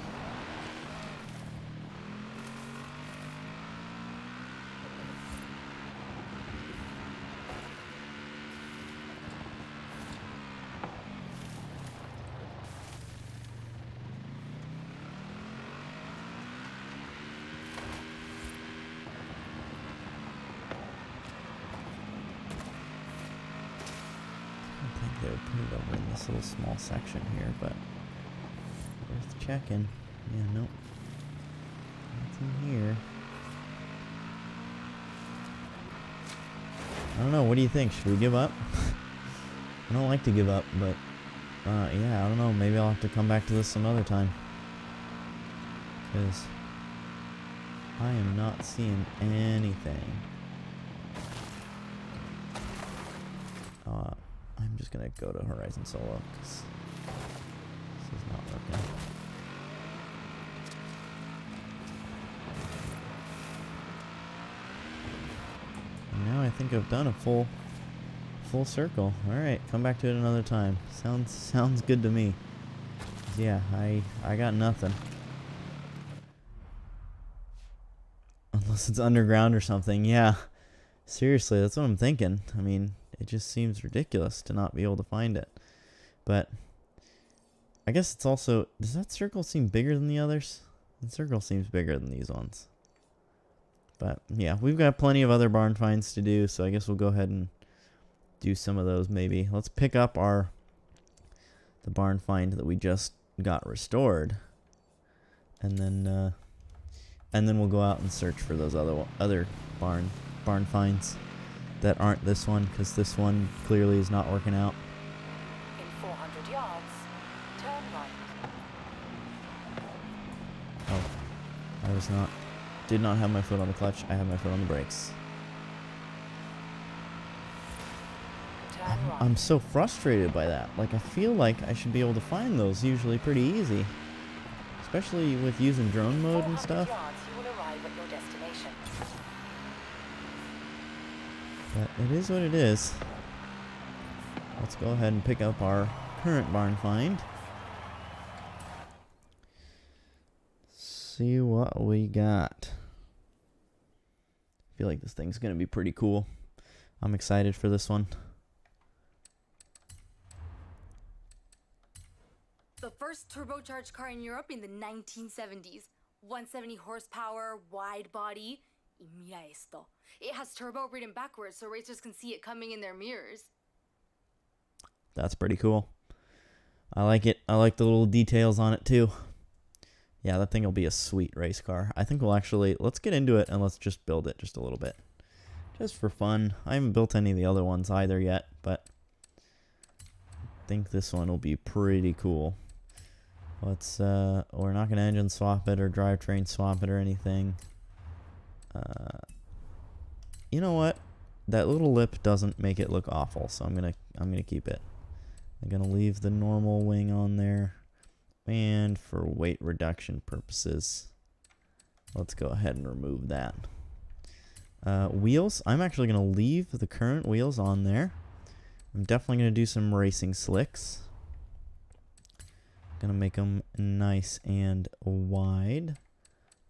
S1: I think they would put it over in this little small section here, but worth checking. Yeah, nope. Nothing here. I don't know, what do you think? Should we give up? I don't like to give up, but Yeah, I don't know. Maybe I'll have to come back to this another time. Because I am not seeing anything. I'm just gonna go to Horizon Solo because this is not working. And now I think I've done a full circle. All right, come back to it another time. Sounds good to me. Yeah, I got nothing. Unless it's underground or something. Yeah. Seriously, that's what I'm thinking. I mean, it just seems ridiculous to not be able to find it. But I guess it's also, does that circle seem bigger than the others? The circle seems bigger than these ones. But yeah, we've got plenty of other barn finds to do, so I guess we'll go ahead and do some of those maybe. Let's pick up the barn find that we just got restored. And then we'll go out and search for those other barn finds that aren't this one, because this one clearly is not working out.
S7: In 400 yards, turn right.
S1: Oh, did not have my foot on the clutch. I have my foot on the brakes.
S7: Turn right.
S1: I'm so frustrated by that. Like, I feel like I should be able to find those usually pretty easy, especially with using drone mode and
S7: 400
S1: stuff.
S7: yards, you will arrive at your destination.
S1: But it is what it is. Let's go ahead and pick up our current barn find. See what we got. I feel like this thing's gonna be pretty cool. I'm excited for this one.
S5: The first turbocharged car in Europe in the 1970s. 170 horsepower, wide body. Y mira esto. It has turbo written backwards so racers can see it coming in their mirrors.
S1: That's pretty cool. I like it. I like the little details on it too. Yeah, that thing will be a sweet race car. I think we'll actually, let's get into it and let's just build it just a little bit. Just for fun. I haven't built any of the other ones either yet, but I think this one will be pretty cool. Let's, we're not going to engine swap it or drivetrain swap it or anything. You know what? That little lip doesn't make it look awful, so I'm gonna keep it. I'm gonna leave the normal wing on there, and for weight reduction purposes, let's go ahead and remove that. Wheels, I'm actually gonna leave the current wheels on there. I'm definitely gonna do some racing slicks. Gonna make them nice and wide.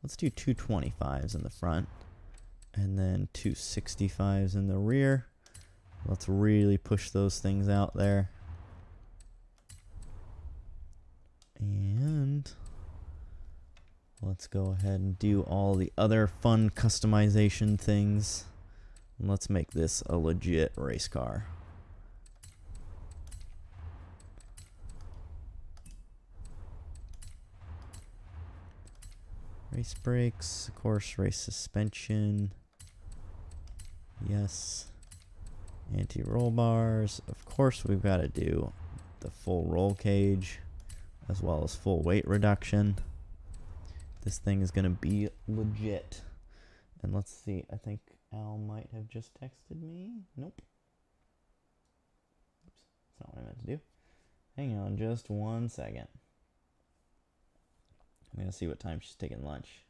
S1: Let's do 225s in the front. And then 265s in the rear. Let's really push those things out there. And let's go ahead and do all the other fun customization things. And let's make this a legit race car. Race brakes, of course, race suspension. Yes. Anti-roll bars. Of course, we've got to do the full roll cage as well as full weight reduction. This thing is going to be legit. And let's see. I think Al might have just texted me. Nope. Oops. That's not what I meant to do. Hang on just one second. I'm going to see what time she's taking lunch.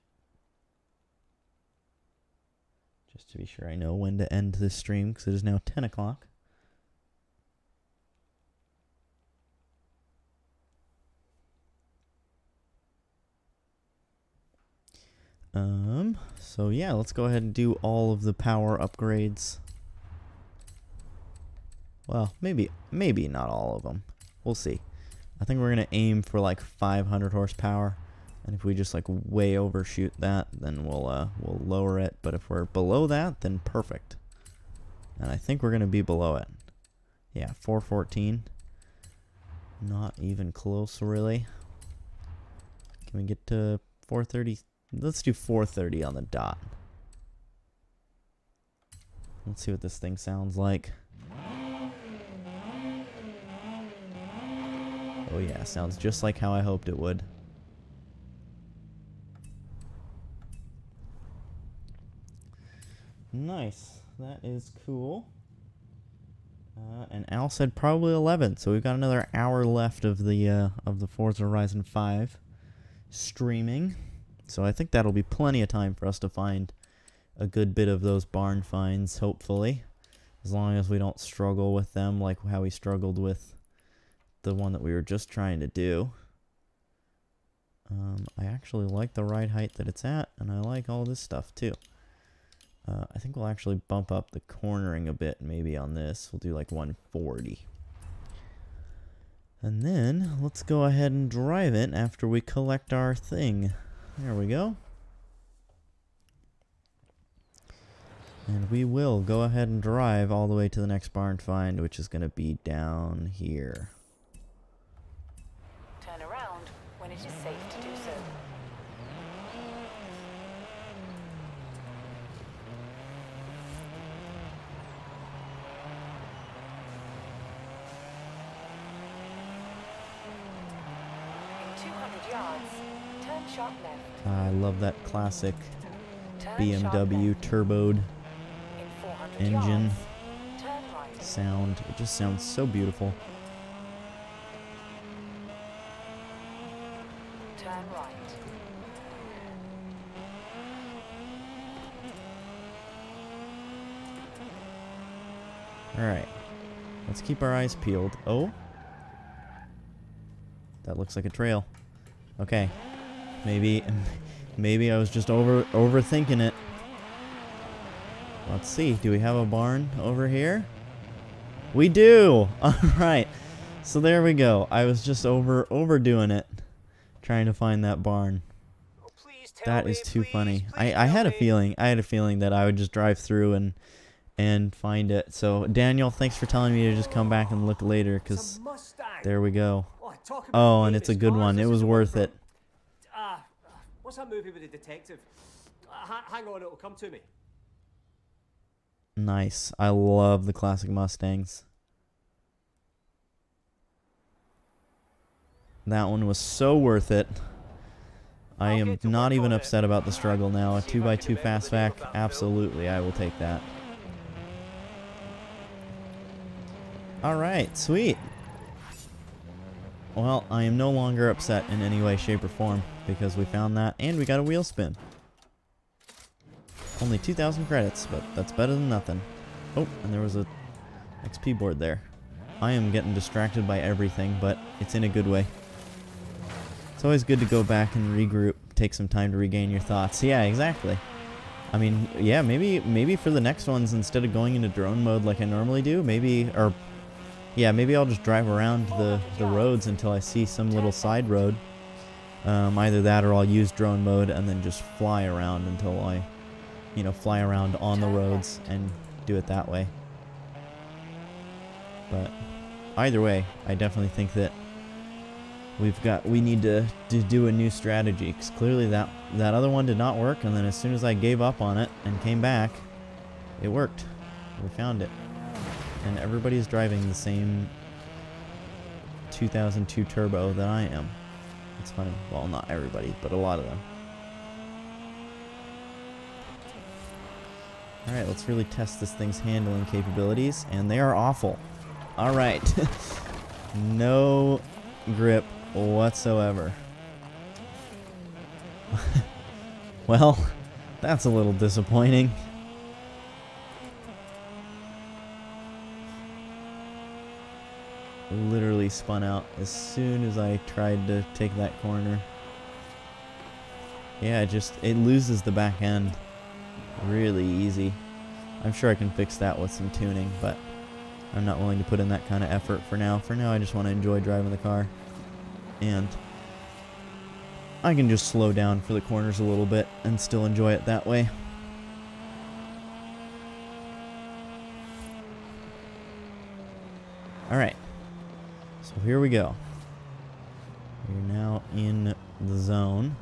S1: Just to be sure I know when to end this stream, because it is now 10 o'clock. So yeah, let's go ahead and do all of the power upgrades. Well, maybe not all of them. We'll see. I think we're going to aim for like 500 horsepower. And if we just like way overshoot that, then we'll lower it. But if we're below that, then perfect. And I think we're going to be below it. Yeah, 414. Not even close, really. Can we get to 430? Let's do 430 on the dot. Let's see what this thing sounds like. Oh yeah, sounds just like how I hoped it would. Nice. That is cool. And Al said probably 11, so we've got another hour left of the Forza Horizon 5 streaming. So I think that'll be plenty of time for us to find a good bit of those barn finds, hopefully. As long as we don't struggle with them like how we struggled with the one that we were just trying to do. I actually like the ride height that it's at, and I like all this stuff too. I think we'll actually bump up the cornering a bit maybe on this. We'll do like 140. And then let's go ahead and drive it after we collect our thing. There we go. And we will go ahead and drive all the way to the next barn find, which is going to be down here.
S7: Turn around when it is safe to do so. In 200 yards, turn sharp left.
S1: I love that classic
S7: Turn sharp
S1: BMW
S7: left.
S1: turboed
S7: In 400
S1: engine
S7: yards, turn right.
S1: sound. It just sounds so beautiful.
S7: Turn right.
S1: Alright. Let's keep our eyes peeled. Oh. That looks like a trail. Okay. Maybe I was just overthinking it. Let's see. Do we have a barn over here? We do! Alright. So there we go. I was just overdoing it. Trying to find that barn.
S6: Oh, please tell
S1: That
S6: me,
S1: is too
S6: please,
S1: funny.
S6: please
S1: I
S6: tell
S1: had a
S6: me.
S1: feeling. I had a feeling that I would just drive through and find it. So Daniel, thanks for telling me to just come back and look later,
S8: It's
S1: because
S8: a Mustang.
S1: there we go.
S8: Oh, talk about
S1: Oh, and it's a
S8: famous
S1: good
S8: cars.
S1: one.
S8: This
S1: It
S8: is
S1: was
S8: the one
S1: worth
S8: from-
S1: it.
S8: What's that movie with the detective? Hang on, it'll come to me.
S1: Nice. I love the classic Mustangs. That one was so worth it. I
S8: I'll
S1: am
S8: get to
S1: not
S8: work
S1: even
S8: on it.
S1: upset about the struggle now. A
S8: See if I can
S1: 2x2
S8: remember the name
S1: fastback,
S8: of that film.
S1: absolutely, I will take that. Alright, sweet. Well, I am no longer upset in any way, shape, or form, because we found that, and we got a wheel spin. Only 2,000 credits, but that's better than nothing. Oh, and there was a XP board there. I am getting distracted by everything, but it's in a good way. It's always good to go back and regroup, take some time to regain your thoughts. Yeah, exactly. I mean, yeah, maybe for the next ones, instead of going into drone mode like I normally do, maybe I'll just drive around the roads until I see some little side road. Either that or I'll use drone mode and then just fly around until I, fly around on the roads and do it that way. But either way, I definitely think that we need to do a new strategy, because clearly that other one did not work, and then as soon as I gave up on it and came back, it worked. We found it. And everybody's driving the same 2002 turbo that I am. It's funny. Well, not everybody, but a lot of them. Alright, let's really test this thing's handling capabilities, and they are awful. Alright. No grip whatsoever. Well, that's a little disappointing. Literally spun out as soon as I tried to take that corner. Yeah, it loses the back end really easy. I'm sure I can fix that with some tuning, but I'm not willing to put in that kind of effort for now. For now, I just want to enjoy driving the car. And I can just slow down for the corners a little bit and still enjoy it that way. Alright. So here we go. We're now in the zone.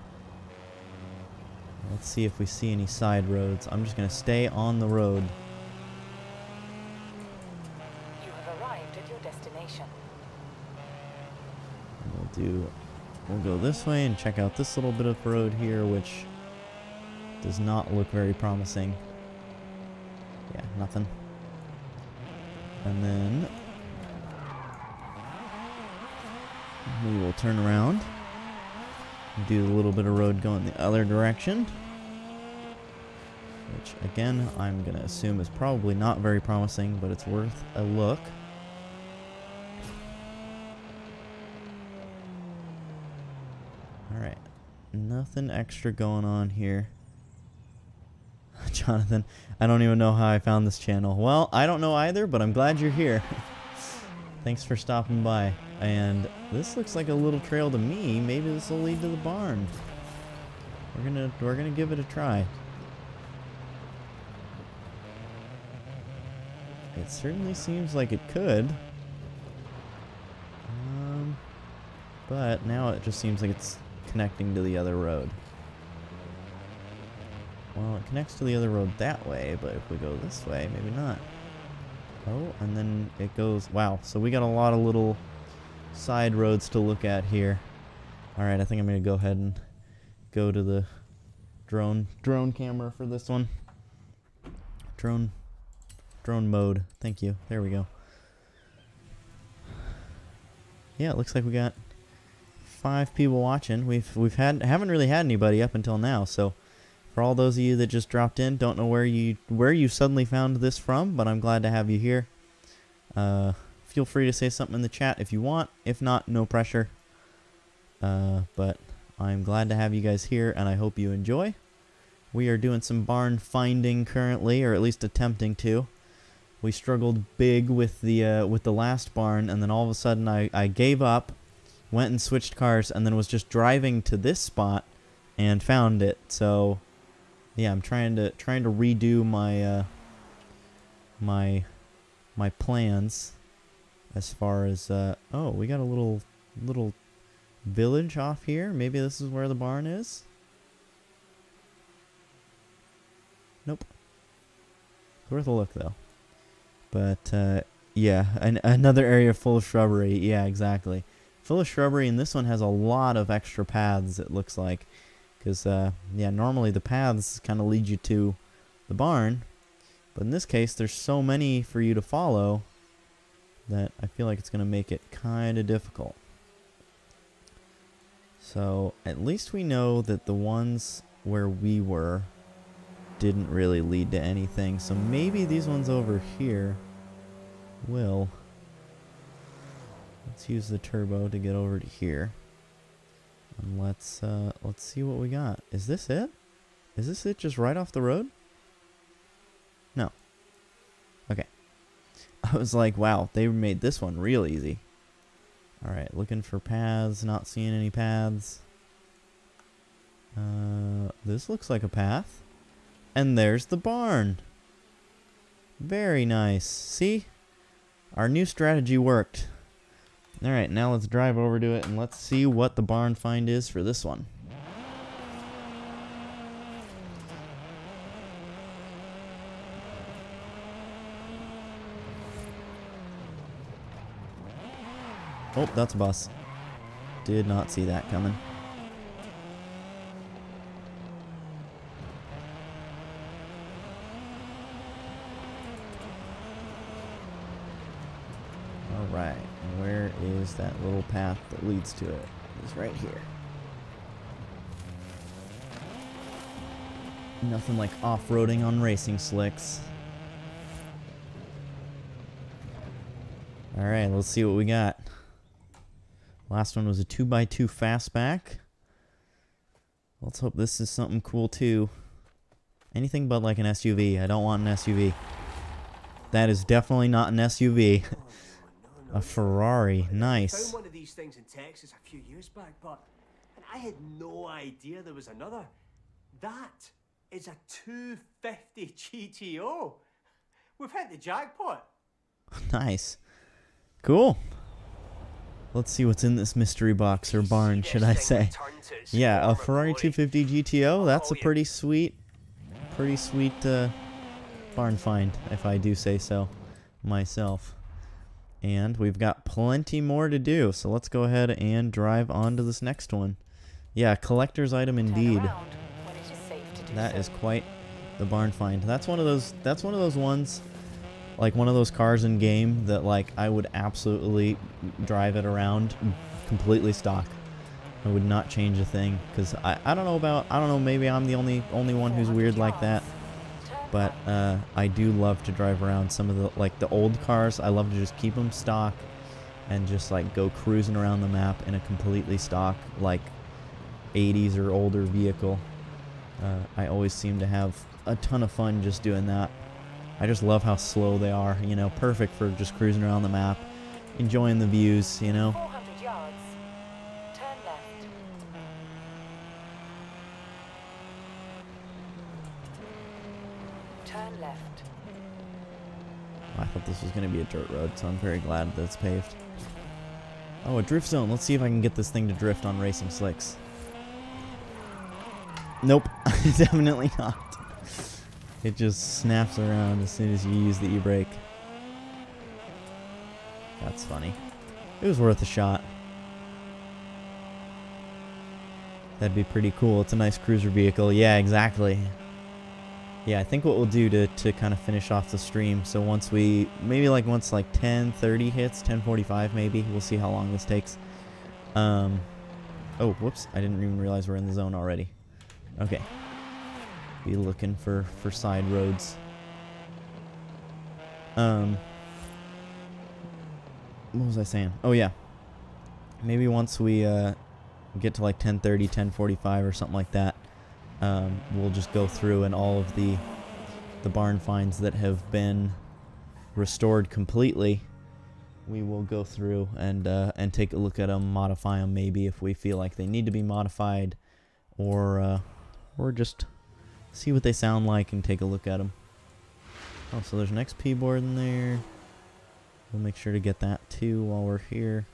S1: Let's see if we see any side roads. I'm just going to stay on the road.
S7: You have arrived at your destination.
S1: We'll go this way and check out this little bit of road here, which does not look very promising. Yeah, nothing. And then we will turn around and do a little bit of road going the other direction, which again I'm gonna assume is probably not very promising, but it's worth a look. Alright, nothing extra going on here. Jonathan, I don't even know how I found this channel. Well, I don't know either, but I'm glad you're here. Thanks for stopping by. And this looks like a little trail to me. Maybe this will lead to the barn. We're gonna give it a try. It certainly seems like it could. But now it just seems like it's connecting to the other road. Well, it connects to the other road that way, but if we go this way, maybe not. Oh, and then it goes... Wow, so we got a lot of little side roads to look at here. Alright, I think I'm going to go ahead and go to the drone camera for this one. Drone mode. Thank you. There we go. Yeah, it looks like we got 5 people watching. Haven't really had anybody up until now, so for all those of you that just dropped in, don't know where you suddenly found this from, but I'm glad to have you here. Feel free to say something in the chat if you want. If not, no pressure. But I'm glad to have you guys here, and I hope you enjoy. We are doing some barn finding currently, or at least attempting to. We struggled big with the last barn, and then all of a sudden I gave up, went and switched cars, and then was just driving to this spot and found it. So yeah, I'm trying to redo my my plans as far as oh, we got a little village off here. Maybe this is where the barn is. Nope. It's worth a look though. But yeah, another area full of shrubbery. Yeah, exactly. Full of shrubbery, and this one has a lot of extra paths, it looks like. Because, yeah, normally the paths kind of lead you to the barn. But in this case, there's so many for you to follow that I feel like it's going to make it kind of difficult. So, at least we know that the ones where we were didn't really lead to anything. So maybe these ones over here will. Let's use the turbo to get over to here. And let's see what we got. Is this it? Is this it just right off the road? No. Okay. I was like, wow, they made this one real easy. Alright, looking for paths, not seeing any paths. This looks like a path. And there's the barn. Very nice. See? Our new strategy worked. Alright, now let's drive over to it and let's see what the barn find is for this one. Oh, that's a bus. Did not see that coming. Alright, where is that little path that leads to it? It's right here. Nothing like off-roading on racing slicks. Alright, let's see what we got. Last one was a 2x2 fastback. Let's hope this is something cool too. Anything but like an SUV. I don't want an SUV. That is definitely not an SUV. A Ferrari. Nice.
S8: I found one of these things in Texas a few years back, but I had no idea there was another. That is a 250 GTO. We've hit the jackpot.
S1: Nice. Cool. Let's see what's in this mystery box, or barn, should I say. Yeah, a Ferrari 250 GTO. That's a pretty sweet barn find, if I do say so myself. And we've got plenty more to do, so let's go ahead and drive on to this next one. Yeah, collector's item indeed.
S7: Turn around when it is safe to do
S1: That
S7: so.
S1: is quite the barn find. That's one of those ones, like one of those cars in game that like I would absolutely drive it around completely stock. I would not change a thing, because I don't know, maybe I'm the only one who's
S7: 400
S1: weird like that.
S7: yards. Turn
S1: But
S7: right.
S1: I do love to drive around some of the old cars. I love to just keep them stock and just like go cruising around the map in a completely stock like 80s or older vehicle. I always seem to have a ton of fun just doing that. I just love how slow they are, you know, perfect for just cruising around the map, enjoying the views, you know.
S7: 400 yards. Turn left. Turn left.
S1: I thought this was going to be a dirt road, so I'm very glad that it's paved. Oh, a drift zone. Let's see if I can get this thing to drift on racing slicks. Nope, definitely not. It just snaps around as soon as you use the e-brake. That's funny. It was worth a shot. That'd be pretty cool. It's a nice cruiser vehicle. Yeah, exactly. Yeah, I think what we'll do to kind of finish off the stream, so once 10:30 hits, 10:45 maybe, we'll see how long this takes. Oh, whoops, I didn't even realize we're in the zone already. Okay. Be looking for side roads. What was I saying? Oh yeah. Maybe once we get to like 10:30, 10:45 or something like that, we'll just go through and all of the barn finds that have been restored completely, we will go through and take a look at them, modify them maybe if we feel like they need to be modified, or just see what they sound like and take a look at them. Oh, so there's an XP board in there. We'll make sure to get that too while we're here.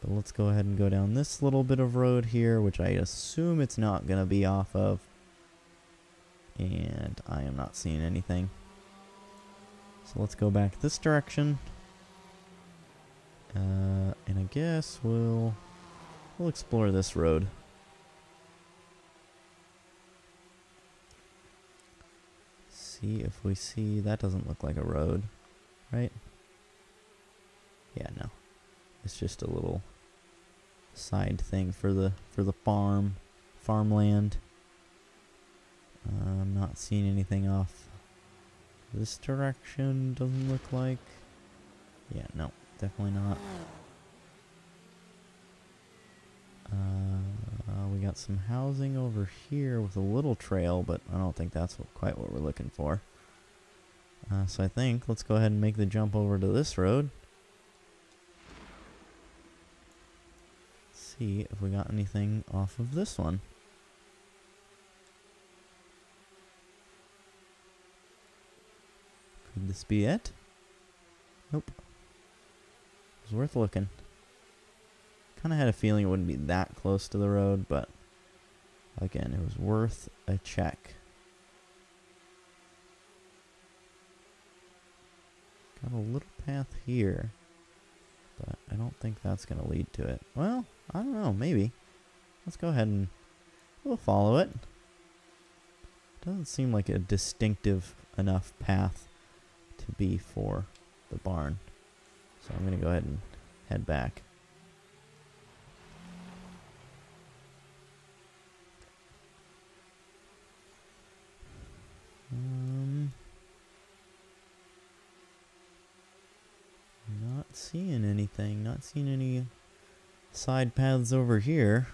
S1: But let's go ahead and go down this little bit of road here, which I assume it's not going to be off of. And I am not seeing anything. So let's go back this direction. And I guess we'll explore this road. See if we see, that doesn't look like a road, right? Yeah, no. It's just a little side thing for the farmland. I'm not seeing anything off this direction, doesn't look like. Yeah, no, definitely not. We got some housing over here with a little trail, but I don't think that's quite what we're looking for. So I think let's go ahead and make the jump over to this road. See if we got anything off of this one. Could this be it? Nope. It was worth looking. Kind of had a feeling it wouldn't be that close to the road, but again, it was worth a check. Got a little path here, but I don't think that's going to lead to it. Well, I don't know, maybe. Let's go ahead and we'll follow it. Doesn't seem like a distinctive enough path to be for the barn. So I'm going to go ahead and head back. Not seeing anything. Not seeing any side paths over here.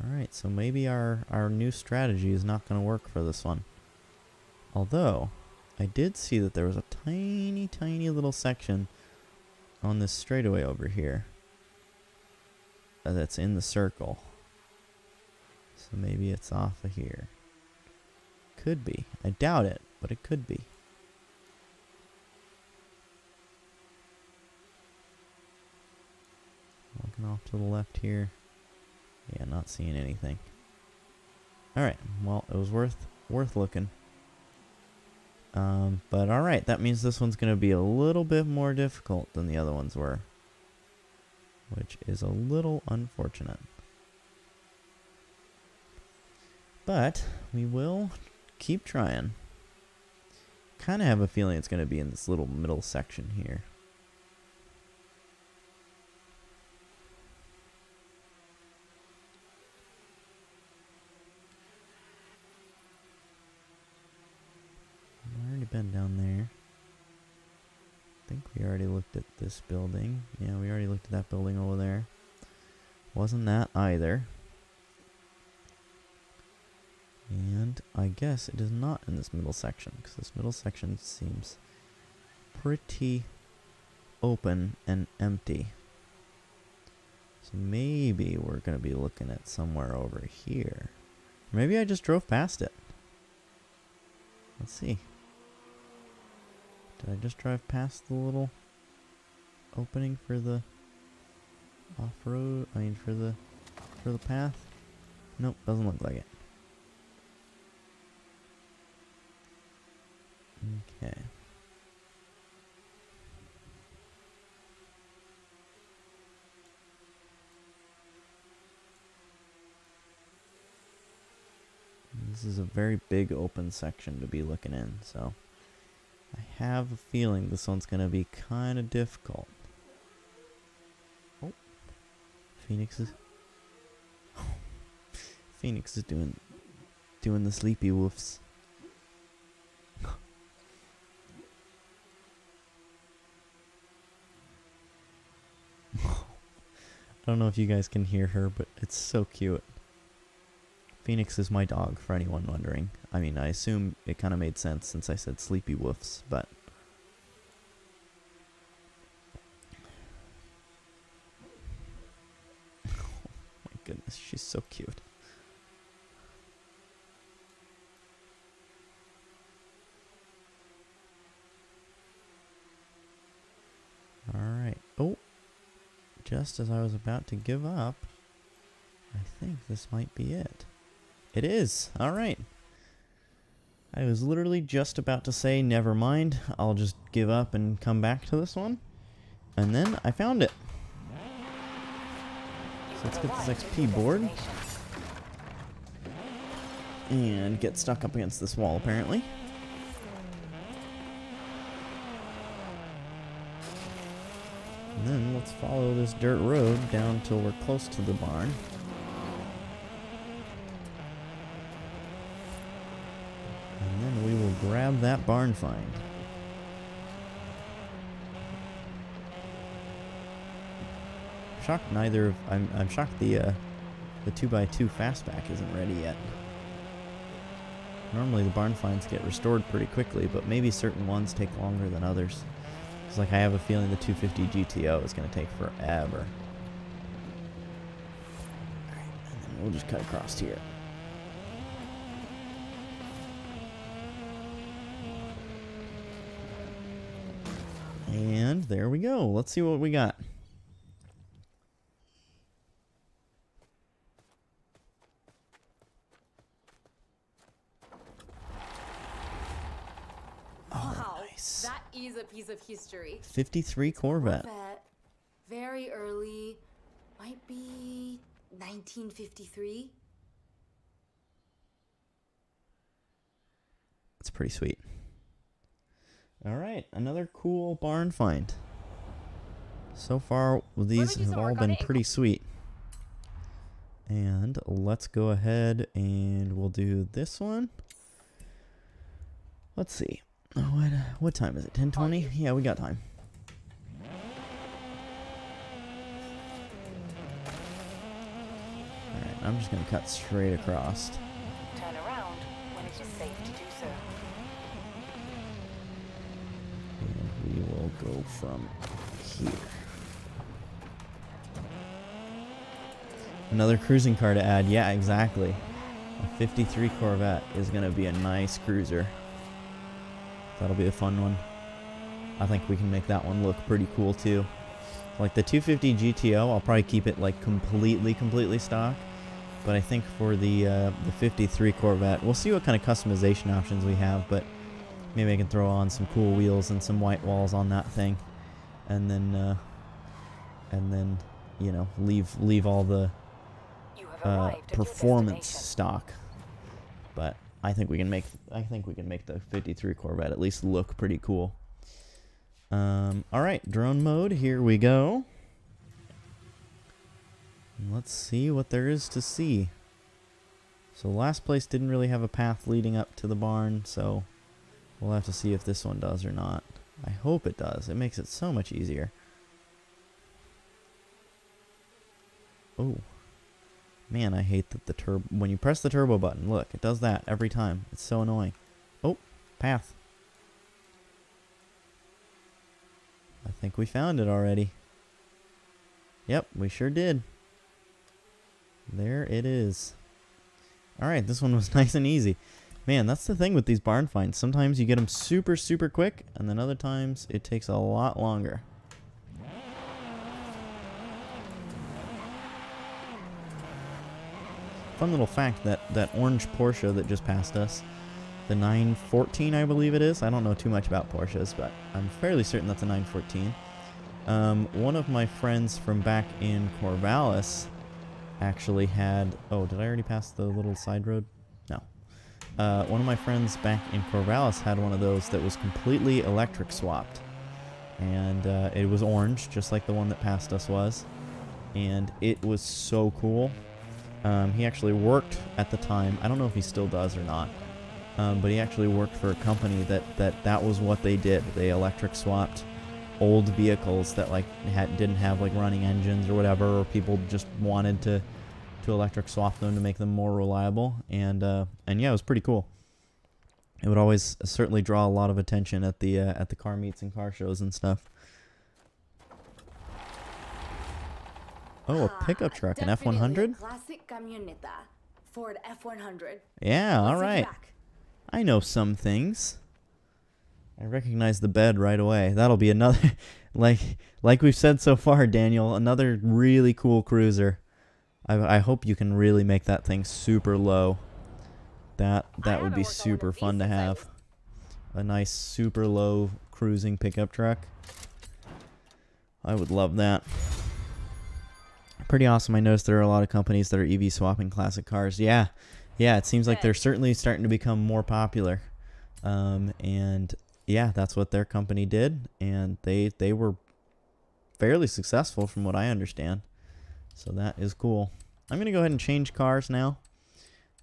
S1: Alright, so maybe our new strategy is not going to work for this one. Although, I did see that there was a tiny, tiny little section on this straightaway over here that's in the circle. So maybe it's off of here. Could be. I doubt it, but it could be. Looking off to the left here. Yeah, not seeing anything. Alright, well, it was worth looking. But alright, that means this one's going to be a little bit more difficult than the other ones were. Which is a little unfortunate. But we will keep trying. Kind of have a feeling it's going to be in this little middle section here. Been down there. I think we already looked at this building. Yeah, we already looked at that building over there. Wasn't that either. And I guess it is not in this middle section, because this middle section seems pretty open and empty. So maybe we're going to be looking at somewhere over here. Maybe I just drove past it. Let's see. Did I just drive past the little opening for the off-road? I mean, for the path? Nope, doesn't look like it. Okay. This is a very big open section to be looking in, so I have a feeling this one's gonna be kind of difficult. Oh, Phoenix is doing the sleepy woofs. I don't know if you guys can hear her, but it's so cute. Phoenix is my dog, for anyone wondering. I mean, I assume it kind of made sense since I said sleepy woofs, but... oh my goodness, she's so cute. Alright. Oh! Just as I was about to give up, I think this might be it. It is! Alright. I was literally just about to say, never mind, I'll just give up and come back to this one. And then I found it. So let's get this XP board. And get stuck up against this wall, apparently. And then let's follow this dirt road down till we're close to the barn. And then we will grab that barn find. I'm shocked the 2x2 fastback isn't ready yet. Normally the barn finds get restored pretty quickly, but maybe certain ones take longer than others. It's like I have a feeling the 250 GTO is going to take forever. Alright, and then we'll just cut across here. And there we go. Let's see what we got.
S5: That is a piece of history.
S1: 53 Corvette.
S5: Very early. Might be 1953.
S1: That's pretty sweet. Alright, another cool barn find. So far, these have all been pretty sweet. And let's go ahead and we'll do this one. Let's see. What time is it? 10:20? Yeah, we got time. Alright, I'm just going to cut straight across.
S7: Turn around when it is safe to do so.
S1: And we will go from here. Another cruising car to add. Yeah, exactly. A 53 Corvette is going to be a nice cruiser. That'll be a fun one. I think we can make that one look pretty cool too. Like the 250 GTO, I'll probably keep it like completely stock. But I think for the 53 Corvette, we'll see what kind of customization options we have. But Maybe I can throw on some cool wheels and some white walls on that thing, and then you know, leave all the
S7: You have arrived at your
S1: performance
S7: destination.
S1: stock. But I think we can make the 53 Corvette at least look pretty cool. All right, drone mode. Here we go. Let's see what there is to see. So last place didn't really have a path leading up to the barn, so we'll have to see if this one does or not. I hope it does. It makes it so much easier. Oh. Man, I hate that the turbo... When you press the turbo button, look, it does that every time. It's so annoying. Oh, path. I think we found it already. Yep, we sure did. There it is. Alright, this one was nice and easy. Man, that's the thing with these barn finds. Sometimes you get them super, super quick, and then other times it takes a lot longer. Fun little fact, that orange Porsche that just passed us, the 914 I believe it is. I don't know too much about Porsches, but I'm fairly certain that's a 914. One of my friends from back in Corvallis actually had... Oh, did I already pass the little side road? No. One of my friends back in Corvallis had one of those that was completely electric swapped. And it was orange, just like the one that passed us was. And it was so cool. He actually worked at the time, I don't know if he still does or not, but he actually worked for a company that was what they did. They electric swapped old vehicles that like didn't have like running engines or whatever, or people just wanted to electric swap them to make them more reliable. And yeah, it was pretty cool. It would always certainly draw a lot of attention at the car meets and car shows and stuff. Oh, a pickup truck, an F100?
S5: Classic camioneta. Ford F100.
S1: Yeah, all
S5: Let's take it
S1: right.
S5: back.
S1: I know some things. I recognize the bed right away. That'll be another, like we've said so far, Daniel, another really cool cruiser. I hope you can really make that thing super low. That would be super fun to have. A nice super low cruising pickup truck. I would love that. Pretty awesome. I noticed there are a lot of companies that are EV swapping classic cars. Yeah, it seems like they're certainly starting to become more popular. And yeah, that's what their company did, and they were fairly successful from what I understand. So that is cool. I'm gonna go ahead and change cars now.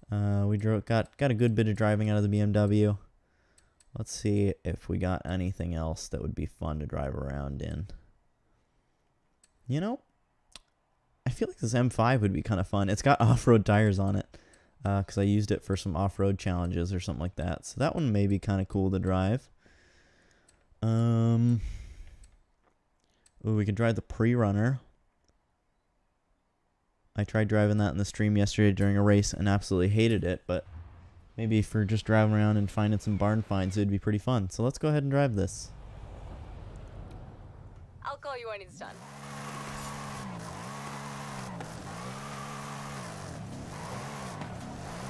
S1: We got a good bit of driving out of the BMW. Let's see if we got anything else that would be fun to drive around in. You know, I feel like this M5 would be kind of fun. It's got off-road tires on it, because I used it for some off-road challenges or something like that. So that one may be kind of cool to drive. Ooh, we could drive the pre-runner. I tried driving that in the stream yesterday during a race and absolutely hated it, but maybe for just driving around and finding some barn finds, it would be pretty fun. So let's go ahead and drive this.
S5: I'll call you when it's done.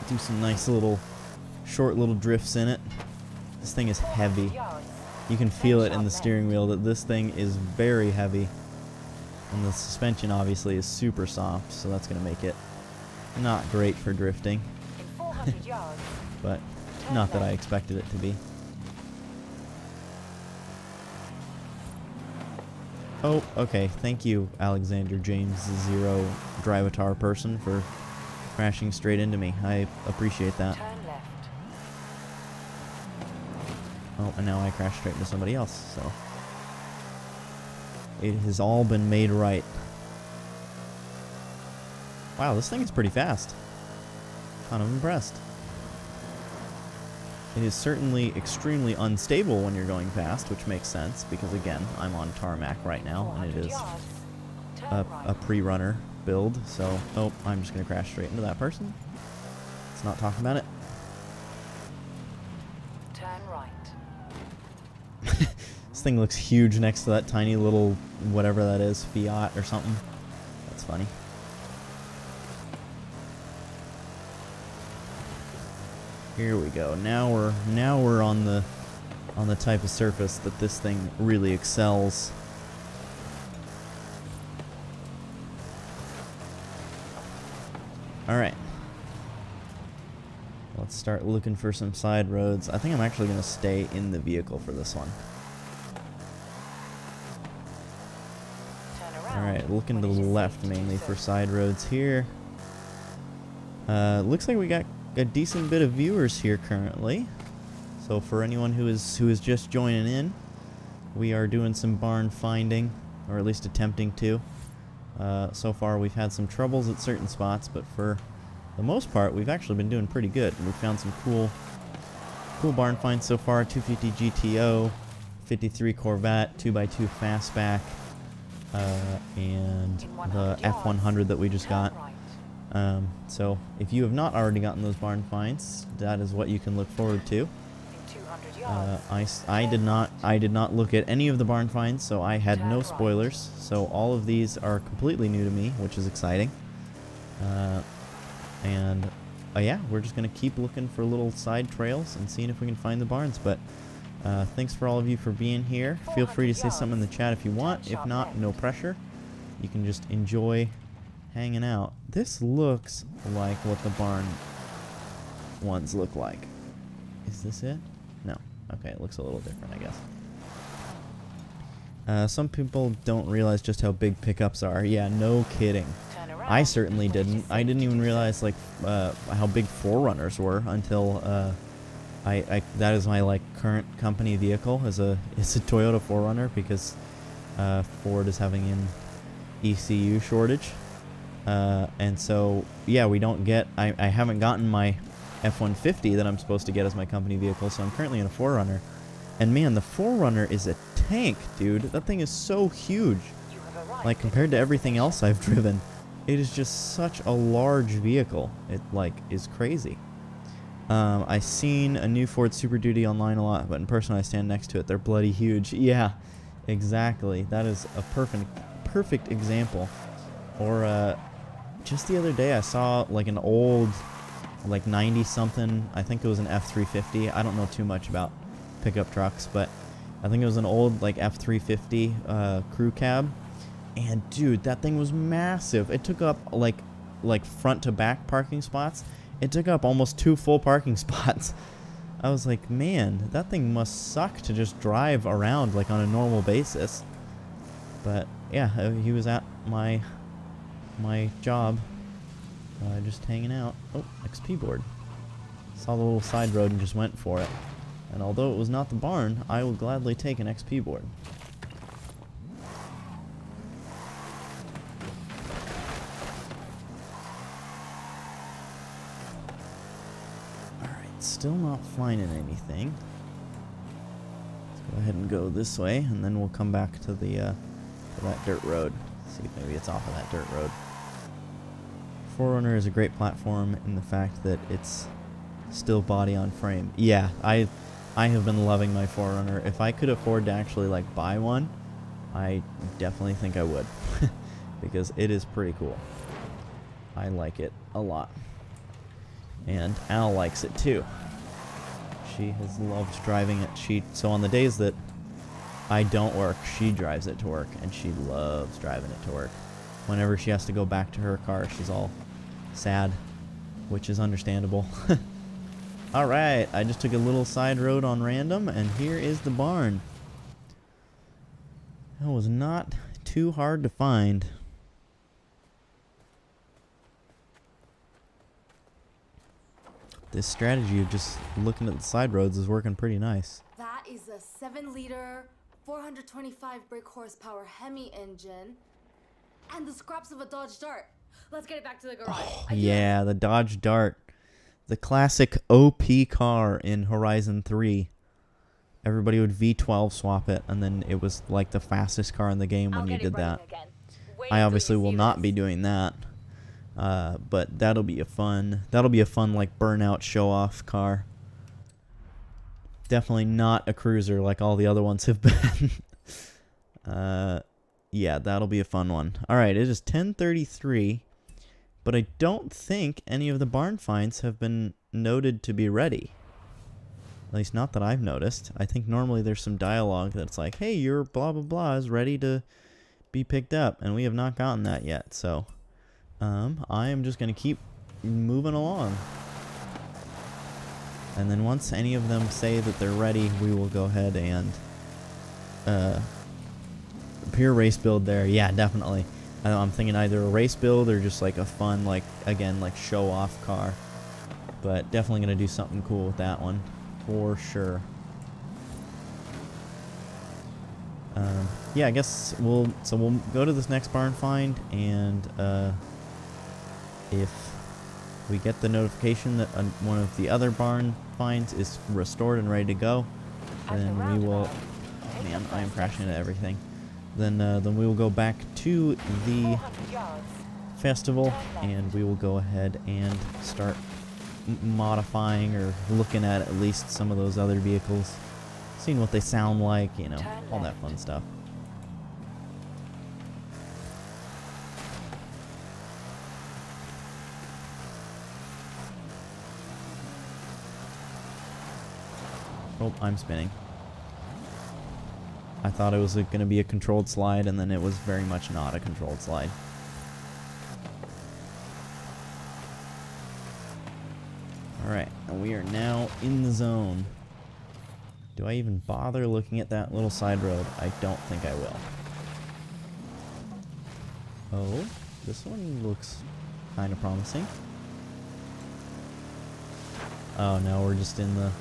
S1: Do some nice little, short little drifts in it. This thing is heavy. You can feel it in the steering wheel that this thing is very heavy. And the suspension obviously is super soft, so that's going to make it not great for drifting.
S7: In 400 yards.
S1: But not that I expected it to be. Oh, okay. Thank you, Alexander James Zero Drivatar person, for crashing straight into me. I appreciate that.
S7: Turn left.
S1: Oh, and now I crashed straight into somebody else, so it has all been made right. Wow, this thing is pretty fast. Kind of impressed. It is certainly extremely unstable when you're going fast, which makes sense, because again, I'm on tarmac right now, and it is a pre-runner build, so... Oh, I'm just going to crash straight into that person. Let's not talk about it.
S7: Turn right.
S1: This thing looks huge next to that tiny little whatever that is, Fiat or something. That's funny. Here we go. Now we're on the on the type of surface that this thing really excels. Alright. Let's start looking for some side roads. I think I'm actually going to stay in the vehicle for this one. Alright, looking to the left mainly for side roads here. Looks like we got a decent bit of viewers here currently. So for anyone who is just joining in, we are doing some barn finding, or at least attempting to. So far we've had some troubles at certain spots, but for the most part we've actually been doing pretty good. We've found some cool barn finds so far. 250 GTO, 53 Corvette, 2x2 fastback, and the F100 that we just got. So if you have not already gotten those barn finds, that is what you can look forward to. I did not look at any of the barn finds, so I had no spoilers. So all of these are completely new to me, which is exciting. Yeah, we're just gonna keep looking for little side trails and seeing if we can find the barns. But thanks for all of you for being here. Feel free to say something in the chat if you want. If not, no pressure. You can just enjoy hanging out. This looks like what the barn ones look like. Is this it? No. Okay, it looks a little different, I guess. Some people don't realize just how big pickups are. Yeah, no kidding. I certainly didn't. I didn't even realize like how big 4Runners were until that is my like current company vehicle is a Toyota 4Runner because Ford is having an ECU shortage. And so yeah, we don't get. I haven't gotten my F-150 that I'm supposed to get as my company vehicle, so I'm currently in a 4Runner. And man, the 4Runner is a tank, dude. That thing is so huge. Like, compared to everything else I've driven, it is just such a large vehicle. It, like, is crazy. I've seen a new Ford Super Duty online a lot, but in person I stand next to it. They're bloody huge. Yeah, exactly. That is a perfect example. Or, just the other day I saw, like, an old, like, 90-something, I think it was an F350. I don't know too much about pickup trucks, but I think it was an old, like, F350 crew cab. And, dude, that thing was massive. It took up, like front to back parking spots. It took up almost 2 full parking spots. I was like, man, that thing must suck to just drive around, like, on a normal basis. But, yeah, he was at my job. Just hanging out. Oh, XP board. Saw the little side road and just went for it. And although it was not the barn, I would gladly take an XP board. Alright, still not finding anything. Let's go ahead and go this way, and then we'll come back to the to that dirt road. See if maybe it's off of that dirt road. 4Runner is a great platform in the fact that it's still body on frame. Yeah, I have been loving my 4Runner. If I could afford to actually like buy one, I definitely think I would. Because it is pretty cool. I like it a lot. And Al likes it too. She has loved driving it. So on the days that I don't work, she drives it to work, and she loves driving it to work. Whenever she has to go back to her car, she's all sad, which is understandable. Alright, I just took a little side road on random, and here is the barn. That was not too hard to find. This strategy of just looking at the side roads is working pretty nice.
S5: That is a 7-liter, 425 brake horsepower Hemi engine, and the scraps of a Dodge Dart. Let's get it back to the garage.
S1: Oh, yeah, the Dodge Dart. The classic OP car in Horizon 3. Everybody would V12 swap it, and then it was like the fastest car in the game when you did that. I obviously will not be doing that. But that'll be a fun like burnout show-off car. Definitely not a cruiser like all the other ones have been. Yeah, that'll be a fun one. Alright, it is 10:33, but I don't think any of the barn finds have been noted to be ready. At least not that I've noticed. I think normally there's some dialogue that's like, hey, your blah blah blah is ready to be picked up, and we have not gotten that yet. So I am just going to keep moving along. And then once any of them say that they're ready, we will go ahead and pure race build there. Yeah, definitely. I'm thinking either a race build or just like a fun, like, again, like show off car. But definitely going to do something cool with that one for sure. Yeah, I guess we'll go to this next barn find, and if we get the notification that one of the other barn finds is restored and ready to go, then we will. Oh man, I am crashing into everything. Then we will go back to the festival, and we will go ahead and start modifying or looking at least some of those other vehicles, seeing what they sound like, you know, all that fun stuff. Oh, I'm spinning. I thought it was going to be a controlled slide, and then it was very much not a controlled slide. Alright, and we are now in the zone. Do I even bother looking at that little side road? I don't think I will. Oh, this one looks kind of promising. Oh no, we're just in the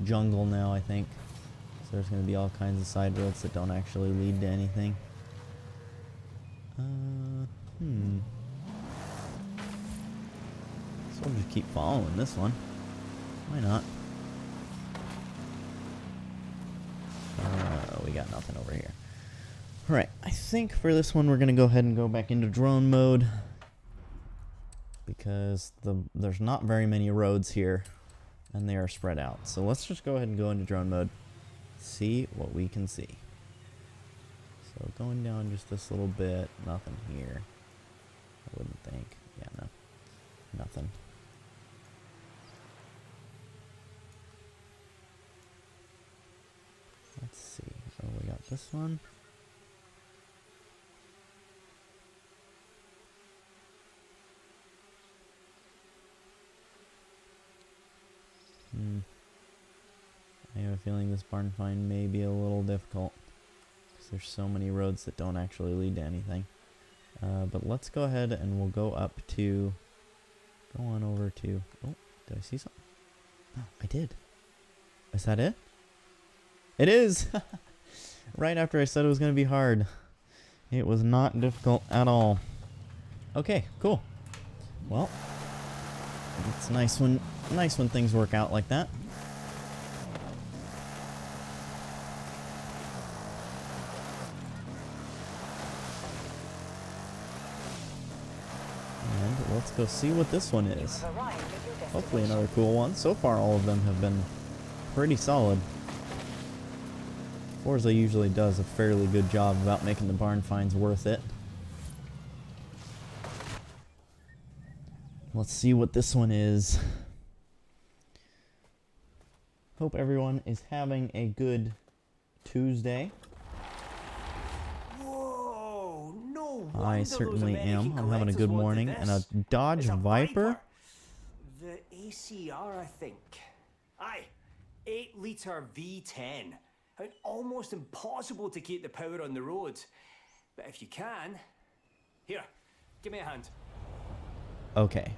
S1: jungle now, I think. So there's going to be all kinds of side roads that don't actually lead to anything. So I'll just keep following this one. Why not? We got nothing over here. Alright, I think for this one we're going to go ahead and go back into drone mode, because there's not very many roads here, and they are spread out. So let's just go ahead and go into drone mode, see what we can see. So going down just this little bit, nothing here. I wouldn't think. Yeah, no. Nothing. Let's see. Oh, we got this one. I have a feeling this barn find may be a little difficult, because there's so many roads that don't actually lead to anything. But let's go ahead and we'll go up to, go on over to, oh, did I see something? Oh, I did. Is that it? It is! Right after I said it was going to be hard. It was not difficult at all. Okay, cool. Well, it's nice when things work out like that. And let's go see what this one is. Hopefully another cool one. So far all of them have been pretty solid. Forza usually does a fairly good job about making the barn finds worth it. Let's see what this one is. Hope everyone is having a good Tuesday.
S8: Whoa, no wonder
S1: I
S8: those
S1: certainly
S8: American
S1: am. I'm having a good
S8: collectors wanted
S1: morning. And a
S8: this.
S1: Dodge
S8: It's a
S1: Viper?
S8: The ACR, I think. Aye, 8-litre V10. And almost impossible to keep the power on the road. But if you can, here, give me a hand.
S1: Okay.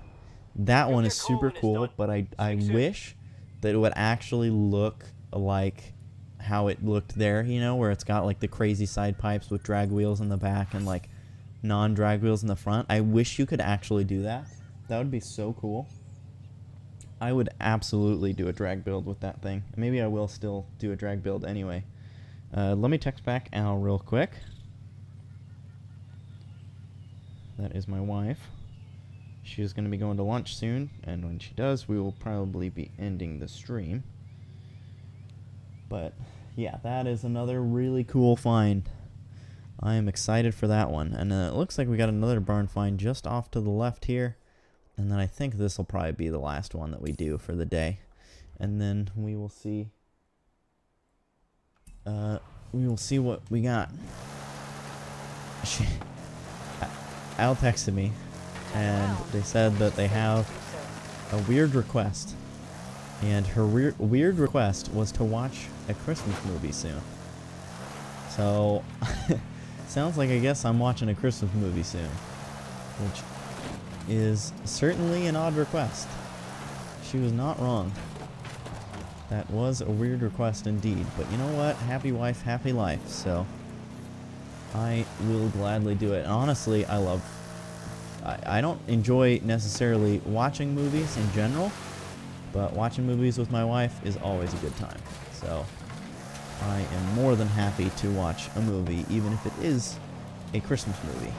S1: That one
S8: your
S1: is
S8: call
S1: super
S8: when it's
S1: cool,
S8: done.
S1: but I
S8: Speak soon.
S1: wish that it would actually look like how it looked there, you know, where it's got like the crazy side pipes with drag wheels in the back and like non-drag wheels in the front. I wish you could actually do that. That would be so cool. I would absolutely do a drag build with that thing. Maybe I will still do a drag build anyway. Let me text back Al real quick. That is my wife. She is going to be going to lunch soon, and when she does, we will probably be ending the stream. But yeah, that is another really cool find. I am excited for that one. And it looks like we got another barn find just off to the left here. And then I think this will probably be the last one that we do for the day. and then we will see what we got. Al texted me, and they said that they have a weird request, and her weird request was to watch a Christmas movie soon. So, sounds like I guess I'm watching a Christmas movie soon, which is certainly an odd request. She was not wrong. That was a weird request indeed, but you know what? Happy wife, happy life, so I will gladly do it. And honestly, I don't enjoy necessarily watching movies in general, but watching movies with my wife is always a good time. So I am more than happy to watch a movie, even if it is a Christmas movie.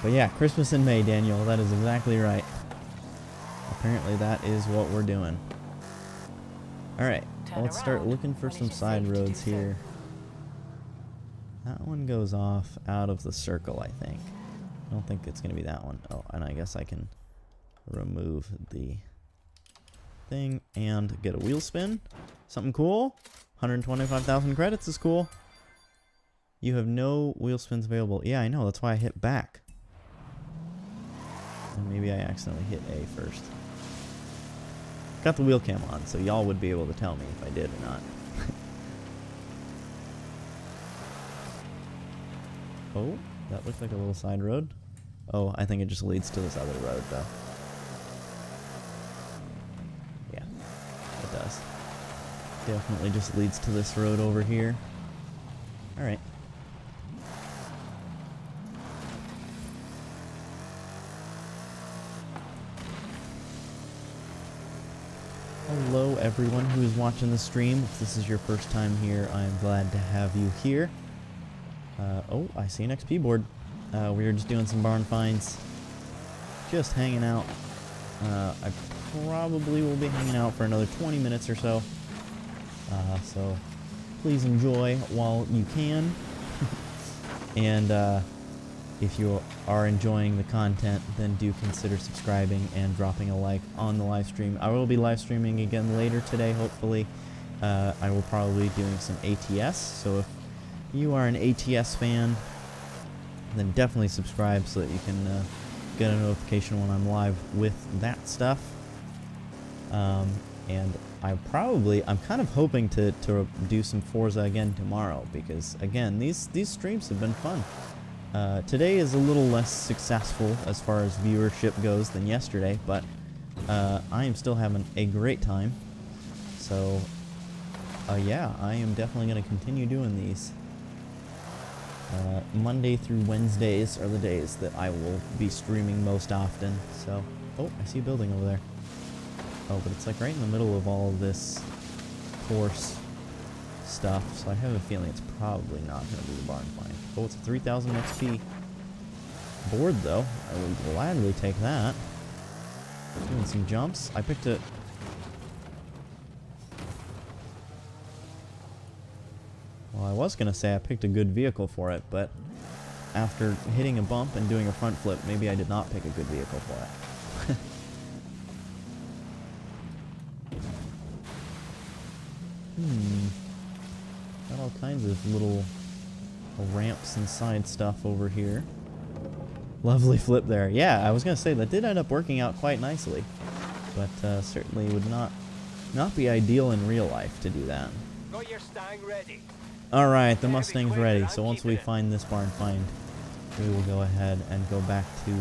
S1: But yeah, Christmas in May, Daniel, that is exactly right. Apparently that is what we're doing. Alright, let's start looking for some side roads here. That one goes off out of the circle, I think. I don't think it's going to be that one. Oh, and I guess I can remove the thing and get a wheel spin. Something cool. 125,000 credits is cool. You have no wheel spins available. Yeah, I know. That's why I hit back. And maybe I accidentally hit A first. Got the wheel cam on, so y'all would be able to tell me if I did or not. Oh, that looks like a little side road. Oh, I think it just leads to this other road, though. Yeah, it does. Definitely just leads to this road over here. Alright. Hello everyone who is watching the stream. If this is your first time here, I am glad to have you here. Oh, I see an XP board. We were just doing some barn finds. Just hanging out. I probably will be hanging out for another 20 minutes or so. So please enjoy while you can. And if you are enjoying the content, then do consider subscribing and dropping a like on the live stream. I will be live streaming again later today, hopefully. I will probably be doing some ATS, so if you are an ATS fan, then definitely subscribe so that you can get a notification when I'm live with that stuff. And I'm kind of hoping to do some Forza again tomorrow, because again, these streams have been fun. Today is a little less successful as far as viewership goes than yesterday, but I am still having a great time. So yeah, I am definitely going to continue doing these. Monday through Wednesdays are the days that I will be streaming most often. So, oh, I see a building over there. Oh, but it's like right in the middle of all of this course stuff, so I have a feeling it's probably not going to be the barn find. Oh, it's a 3,000 XP board, though. I will gladly take that. Doing some jumps. I picked it. Well, I was going to say I picked a good vehicle for it, but after hitting a bump and doing a front flip, maybe I did not pick a good vehicle for it. Got all kinds of little ramps and side stuff over here. Lovely flip there. Yeah, I was going to say that did end up working out quite nicely, but certainly would not be ideal in real life to do that.
S8: Got your Stang ready.
S1: Alright, the Mustang's ready, so once we find this barn find, we will go ahead and go back to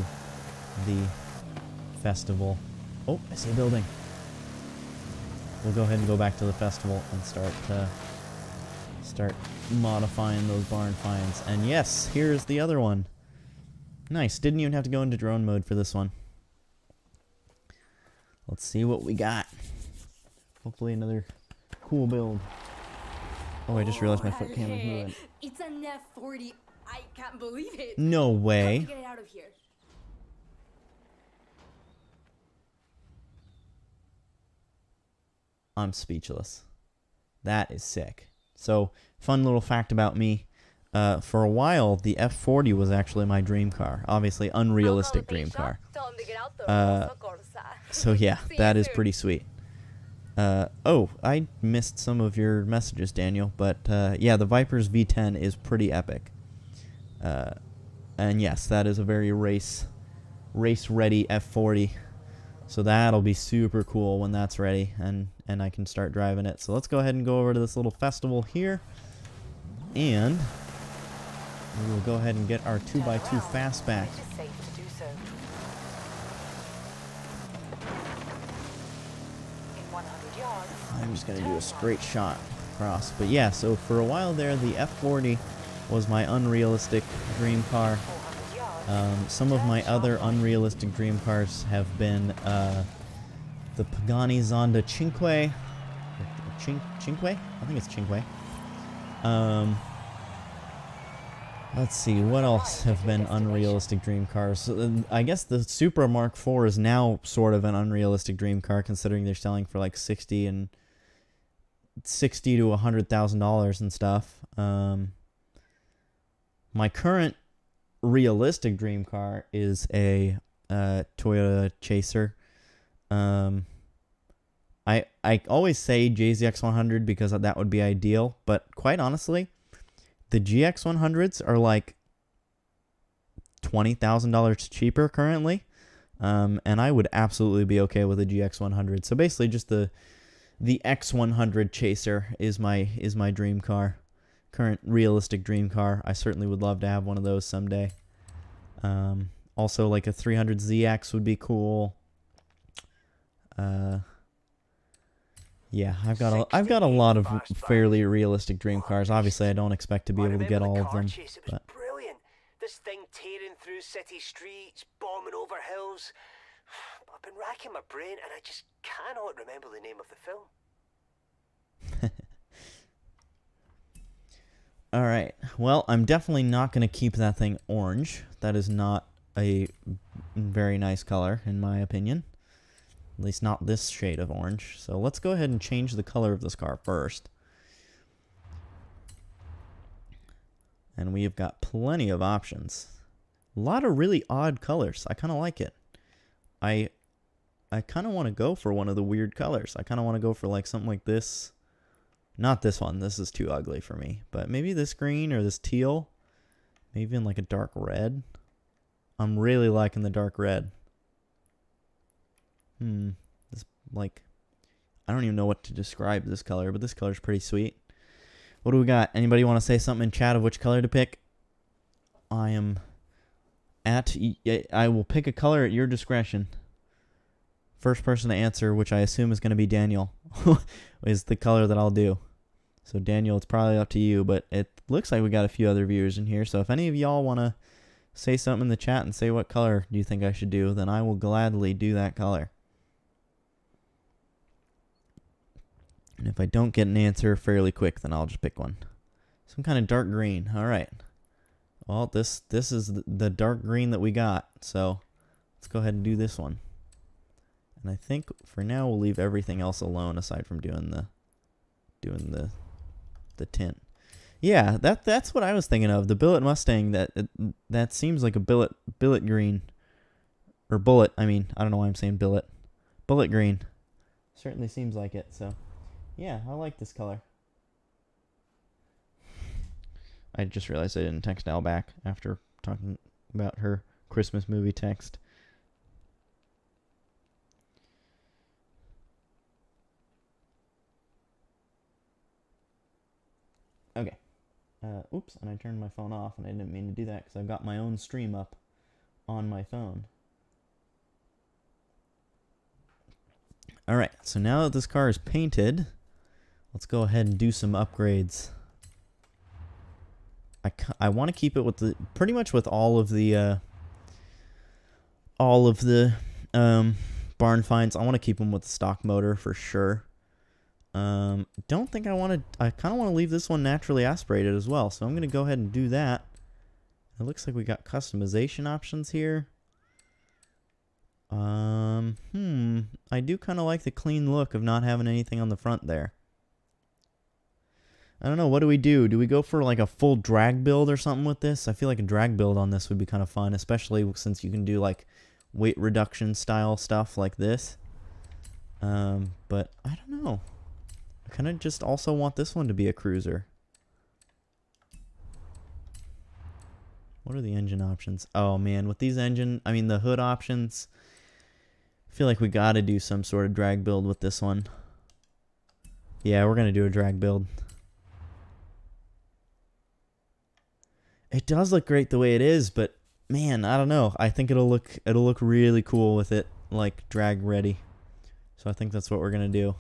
S1: the festival. Oh, I see a building. We'll go ahead and go back to the festival and start modifying those barn finds. And yes, here's the other one. Nice, didn't even have to go into drone mode for this one. Let's see what we got. Hopefully another cool build. Oh, I just realized my foot camera's moving.
S5: It's an F40. I can't believe it.
S1: No way.
S5: Get it out of here.
S1: I'm speechless. That is sick. So, fun little fact about me. For a while, the F40 was actually my dream car. Obviously, unrealistic dream car. So yeah,
S5: See you
S1: that is
S5: soon.
S1: pretty sweet. Oh, I missed some of your messages, Daniel, but yeah, the Viper's V10 is pretty epic. And yes, that is a very race-ready F40. So that'll be super cool when that's ready, and I can start driving it. So let's go ahead and go over to this little festival here, and we will go ahead and get our 2x2 fastback.
S7: It is safe to do so. In 100 yards,
S1: I'm just going to do a straight shot across. But yeah, so for a while there, the F40 was my unrealistic dream car.
S7: 400 yards.
S1: Some of my other unrealistic dream cars have been the Pagani Zonda Cinque. Cinque? I think it's Cinque. Let's see, what else have been unrealistic dream cars? So, I guess the Supra Mark IV is now sort of an unrealistic dream car, considering they're selling for like $60 to $100,000 and stuff. My current realistic dream car is a Toyota Chaser. I always say JZX100 because that would be ideal, but quite honestly, the GX100s are like $20,000 cheaper currently, and I would absolutely be okay with a GX100. So basically, just the X100 Chaser is my dream car, current realistic dream car. I certainly would love to have one of those someday. Also, like a 300ZX would be cool. Yeah, I've got a lot of fairly realistic dream cars. Obviously, I don't expect to be able to get all of them.
S8: Chase, it was
S1: But
S8: brilliant. This thing tearing through city streets, bombing over hills. But I've been racking my brain and I just cannot remember the name of the film.
S1: all right. Well, I'm definitely not going to keep that thing orange. That is not a very nice color, in my opinion. At least not this shade of orange. So let's go ahead and change the color of this car first. And we have got plenty of options. A lot of really odd colors. I kind of like it. I kind of want to go for one of the weird colors. I kind of want to go for like something like this. Not this one. This is too ugly for me. But maybe this green or this teal. Maybe in like a dark red. I'm really liking the dark red. This, like, I don't even know what to describe this color, but this color's pretty sweet. What do we got? Anybody want to say something in chat of which color to pick? I will pick a color at your discretion. First person to answer, which I assume is going to be Daniel, is the color that I'll do. So Daniel, it's probably up to you, but it looks like we got a few other viewers in here. So if any of y'all want to say something in the chat and say what color do you think I should do, then I will gladly do that color. And if I don't get an answer fairly quick, then I'll just pick one. Some kind of dark green. All right. Well, this is the dark green that we got. So let's go ahead and do this one. And I think for now we'll leave everything else alone aside from doing the tint. Yeah, that's what I was thinking of. The Billet Mustang, that seems like a billet green. Or bullet, I mean, I don't know why I'm saying billet. Bullet green. Certainly seems like it, so yeah, I like this color. I just realized I didn't text Al back after talking about her Christmas movie text. Okay. Oops, and I turned my phone off, and I didn't mean to do that because I've got my own stream up on my phone. Alright, so now that this car is painted, let's go ahead and do some upgrades. I want to keep it with pretty much with all of the barn finds. I want to keep them with the stock motor for sure. Don't think I kind of want to leave this one naturally aspirated as well, so I'm going to go ahead and do that. It looks like we got customization options here. I do kind of like the clean look of not having anything on the front there. I don't know, what do we do? Do we go for like a full drag build or something with this? I feel like a drag build on this would be kind of fun, especially since you can do like weight reduction style stuff like this. But I don't know. I kind of just also want this one to be a cruiser. What are the engine options? Oh man, with these the hood options, I feel like we got to do some sort of drag build with this one. Yeah, we're going to do a drag build. It does look great the way it is, but man, I don't know. I think it'll look really cool with it like drag ready. So I think that's what we're going to do.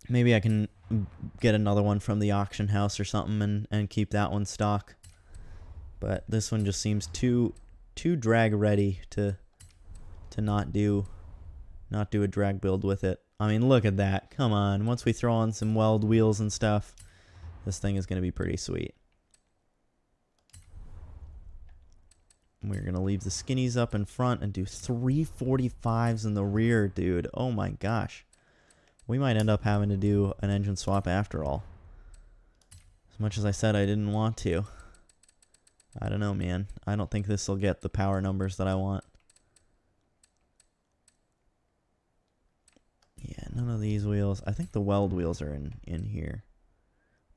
S1: Maybe I can get another one from the auction house or something and keep that one stock. But this one just seems too drag ready to not do a drag build with it. I mean, look at that. Come on. Once we throw on some weld wheels and stuff, this thing is going to be pretty sweet. We're going to leave the skinnies up in front and do 345s in the rear, dude. Oh my gosh. We might end up having to do an engine swap after all. As much as I said I didn't want to. I don't know, man. I don't think this will get the power numbers that I want. Yeah, none of these wheels. I think the weld wheels are in here.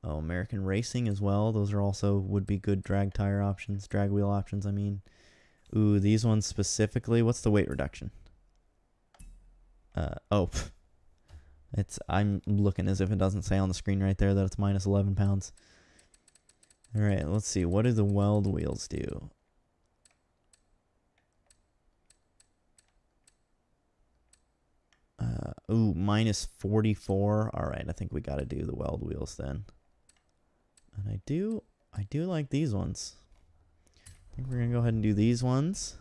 S1: Oh, American Racing as well. Those are also would be good drag tire options, drag wheel options, I mean. Ooh, these ones specifically. What's the weight reduction? I'm looking as if it doesn't say on the screen right there that it's minus 11 pounds. All right, let's see. What do the weld wheels do? Ooh, minus 44. All right, I think we got to do the weld wheels then. And I do like these ones. I think we're going to go ahead and do these ones.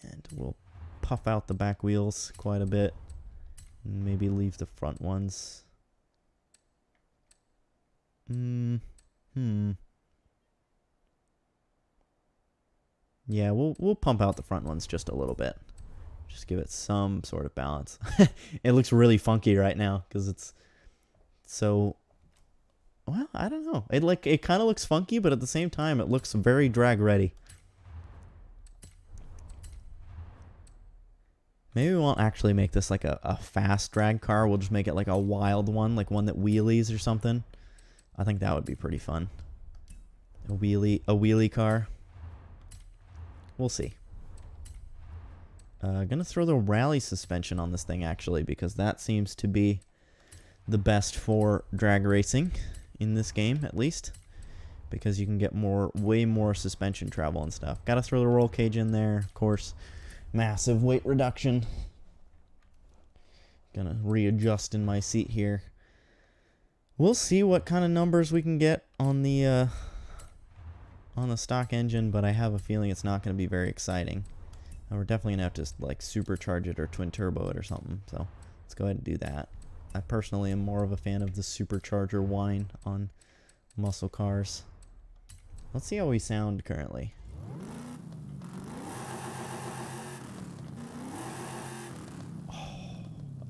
S1: And we'll puff out the back wheels quite a bit. And maybe leave the front ones. Yeah, we'll pump out the front ones just a little bit. Just give it some sort of balance. It looks really funky right now because it's so... Well, I don't know. It kind of looks funky, but at the same time, it looks very drag ready. Maybe we won't actually make this like a fast drag car. We'll just make it like a wild one, like one that wheelies or something. I think that would be pretty fun. A wheelie car. We'll see. Gonna throw the rally suspension on this thing actually, because that seems to be the best for drag racing in this game, at least, because you can get way more suspension travel and stuff. Gotta throw the roll cage in there, of course. Massive weight reduction. Gonna readjust in my seat here. We'll see what kind of numbers we can get on the stock engine, but I have a feeling it's not going to be very exciting. And we're definitely going to have to like supercharge it or twin turbo it or something. So let's go ahead and do that. I personally am more of a fan of the supercharger whine on muscle cars. Let's see how we sound currently.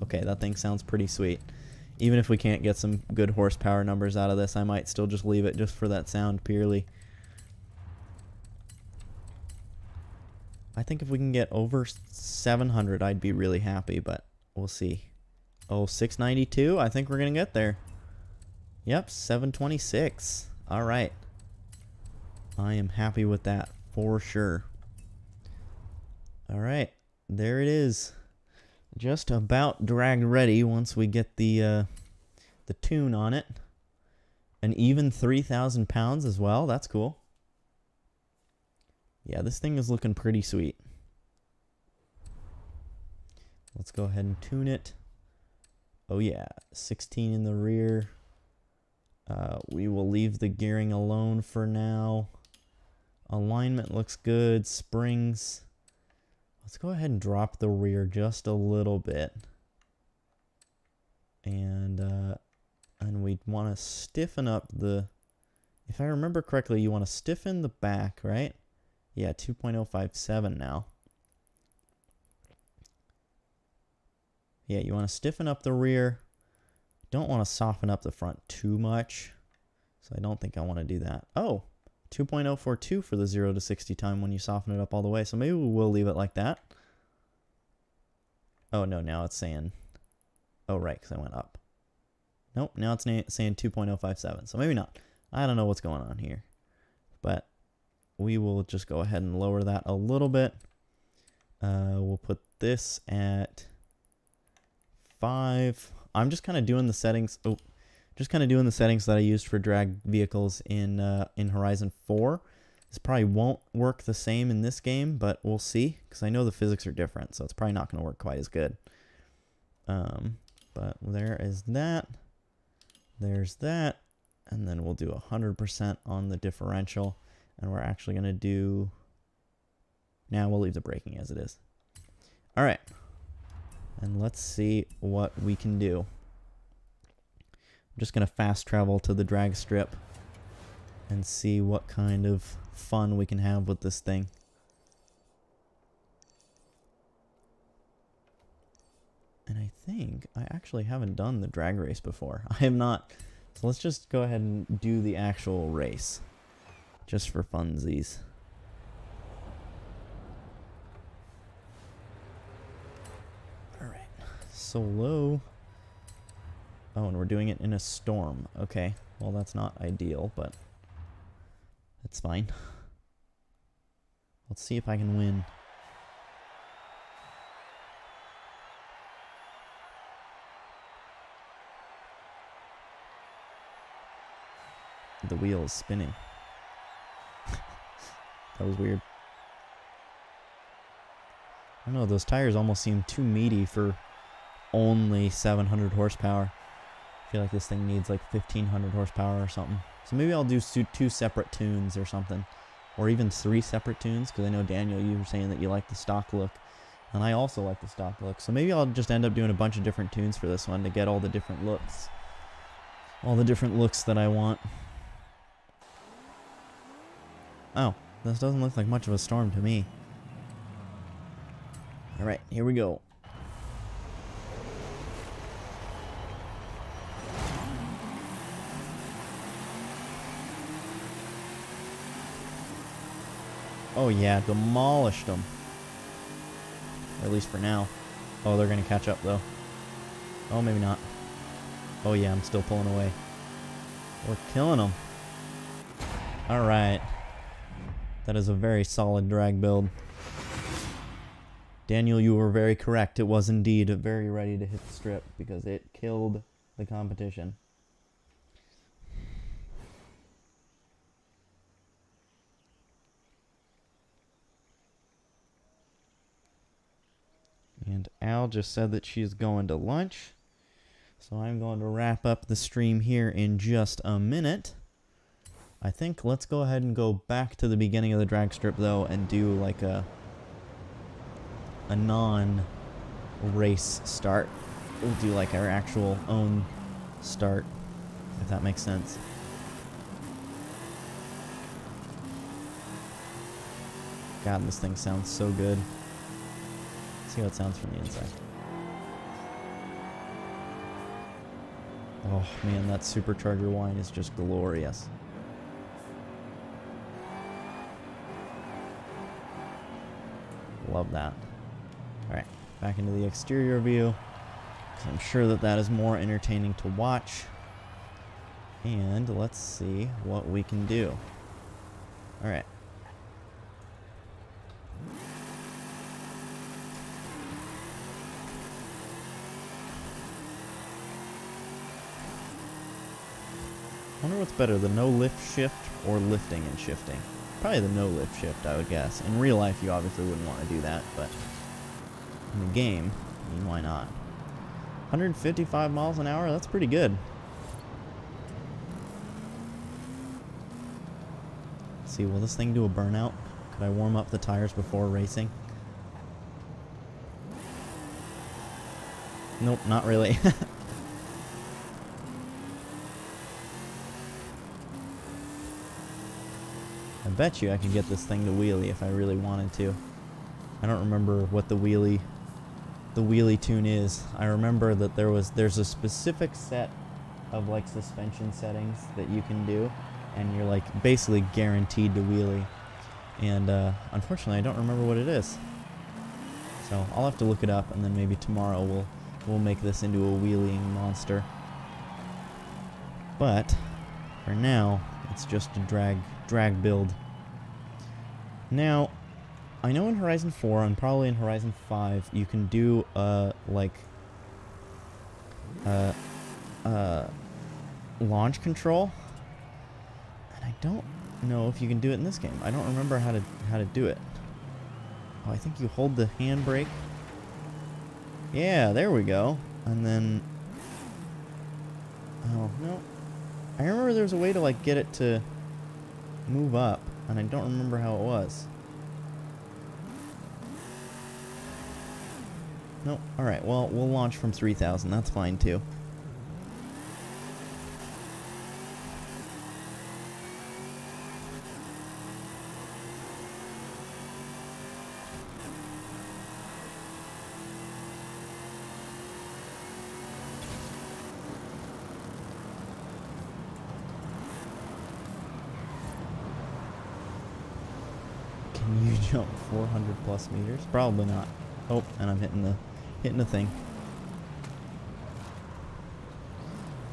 S1: Okay, that thing sounds pretty sweet. Even if we can't get some good horsepower numbers out of this, I might still just leave it just for that sound purely. I think if we can get over 700, I'd be really happy, but we'll see. Oh, 692? I think we're going to get there. Yep, 726. All right. I am happy with that for sure. All right, there it is. Just about drag ready once we get the tune on it. An even 3,000 pounds as well. That's cool. Yeah, this thing is looking pretty sweet. Let's go ahead and tune it. Oh yeah, 16 in the rear. We will leave the gearing alone for now. Alignment looks good. Springs. Let's go ahead and drop the rear just a little bit. And we'd want to stiffen up the... If I remember correctly, you want to stiffen the back, right? Yeah, 2.057 now. Yeah, you want to stiffen up the rear. Don't want to soften up the front too much. So I don't think I want to do that. Oh, 2.042 for the 0 to 60 time when you soften it up all the way. So maybe we will leave it like that. Oh, no, now it's saying... Oh, right, because I went up. Nope, now it's saying 2.057. So maybe not. I don't know what's going on here. But we will just go ahead and lower that a little bit. We'll put this at 5. I'm just kind of doing the settings. Oh, just kind of doing the settings that I used for drag vehicles in Horizon 4. This probably won't work the same in this game, but we'll see, because I know the physics are different, so it's probably not going to work quite as good. But there is that. There's that. And then we'll do 100% on the differential. And we're actually going to do... Now we'll leave the braking as it is. All right. And let's see what we can do. I'm just going to fast travel to the drag strip and see what kind of fun we can have with this thing. And I think I actually haven't done the drag race before. I have not. So let's just go ahead and do the actual race. Just for funsies. Alright. Solo. Oh, and we're doing it in a storm. Okay. Well, that's not ideal, but that's fine. Let's see if I can win. The wheel is spinning. That was weird. I don't know, those tires almost seem too meaty for only 700 horsepower. I feel like this thing needs like 1500 horsepower or something. So maybe I'll do 2 separate tunes or something. Or even 3 separate tunes, because I know, Daniel, you were saying that you like the stock look. And I also like the stock look. So maybe I'll just end up doing a bunch of different tunes for this one to get all the different looks. All the different looks that I want. Oh, this doesn't look like much of a storm to me. Alright, here we go. Oh yeah, demolished them. Or at least for now. Oh, they're going to catch up though. Oh, maybe not. Oh yeah, I'm still pulling away. We're killing them. Alright. That is a very solid drag build. Daniel, you were very correct. It was indeed very ready to hit the strip because it killed the competition. And Al just said that she's going to lunch. So I'm going to wrap up the stream here in just a minute. I think let's go ahead and go back to the beginning of the drag strip though and do like a non-race start. We'll do like our actual own start, if that makes sense. God, this thing sounds so good. Let's see how it sounds from the inside. Oh man, that supercharger whine is just glorious. Love that. Alright, back into the exterior view. So I'm sure that that is more entertaining to watch. And let's see what we can do. Alright. I wonder what's better, the no lift shift or lifting and shifting. Probably the no lift shift, I would guess. In real life, you obviously wouldn't want to do that, but in the game, I mean, why not? 155 miles an hour, that's pretty good. Let's see, will this thing do a burnout? Could I warm up the tires before racing? Nope, not really. I bet you I could get this thing to wheelie if I really wanted to. I don't remember what the wheelie tune is. I remember that there's a specific set of like suspension settings that you can do, and you're like basically guaranteed to wheelie. And unfortunately, I don't remember what it is. So I'll have to look it up, and then maybe tomorrow we'll make this into a wheeling monster. But for now, it's just a drag build. Now, I know in Horizon 4 and probably in Horizon 5 you can do launch control, and I don't know if you can do it in this game. I don't remember how to do it. Oh, I think you hold the handbrake. Yeah, there we go. And then, oh no, I remember there was a way to like get it to move up, and I don't remember how it was. Nope. Alright, well, we'll launch from 3,000. That's fine, too. Can you jump 400 plus meters? Probably not. Oh, and I'm hitting the thing.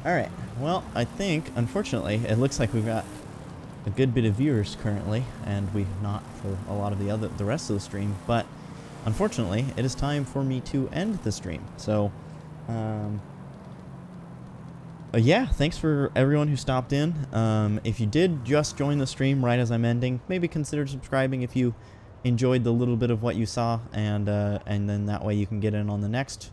S1: Alright, well, I think, unfortunately, it looks like we've got a good bit of viewers currently, and we've not for a lot of the rest of the stream, but unfortunately, it is time for me to end the stream. So, yeah, thanks for everyone who stopped in. If you did just join the stream right as I'm ending, maybe consider subscribing if you enjoyed the little bit of what you saw, and then that way you can get in on the next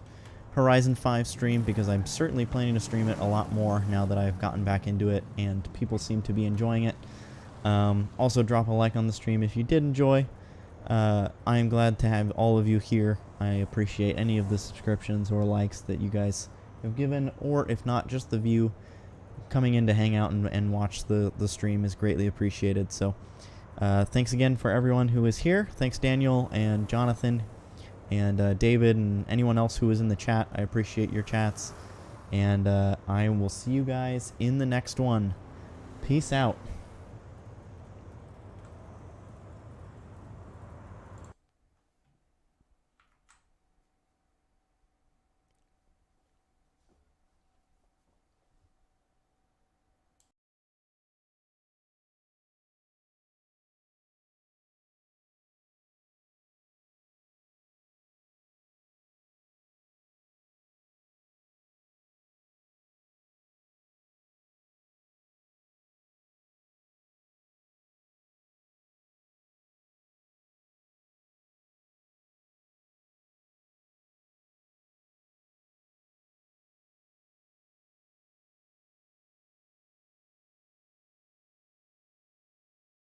S1: Horizon 5 stream, because I'm certainly planning to stream it a lot more now that I've gotten back into it and people seem to be enjoying it. Also drop a like on the stream if you did enjoy. I am glad to have all of you here. I appreciate any of the subscriptions or likes that you guys have given, or if not, just the view coming in to hang out and watch the stream is greatly appreciated. So thanks again for everyone who is here. Thanks Daniel and Jonathan and David and anyone else who was in the chat. I appreciate your chats, and I will see you guys in the next one. Peace out.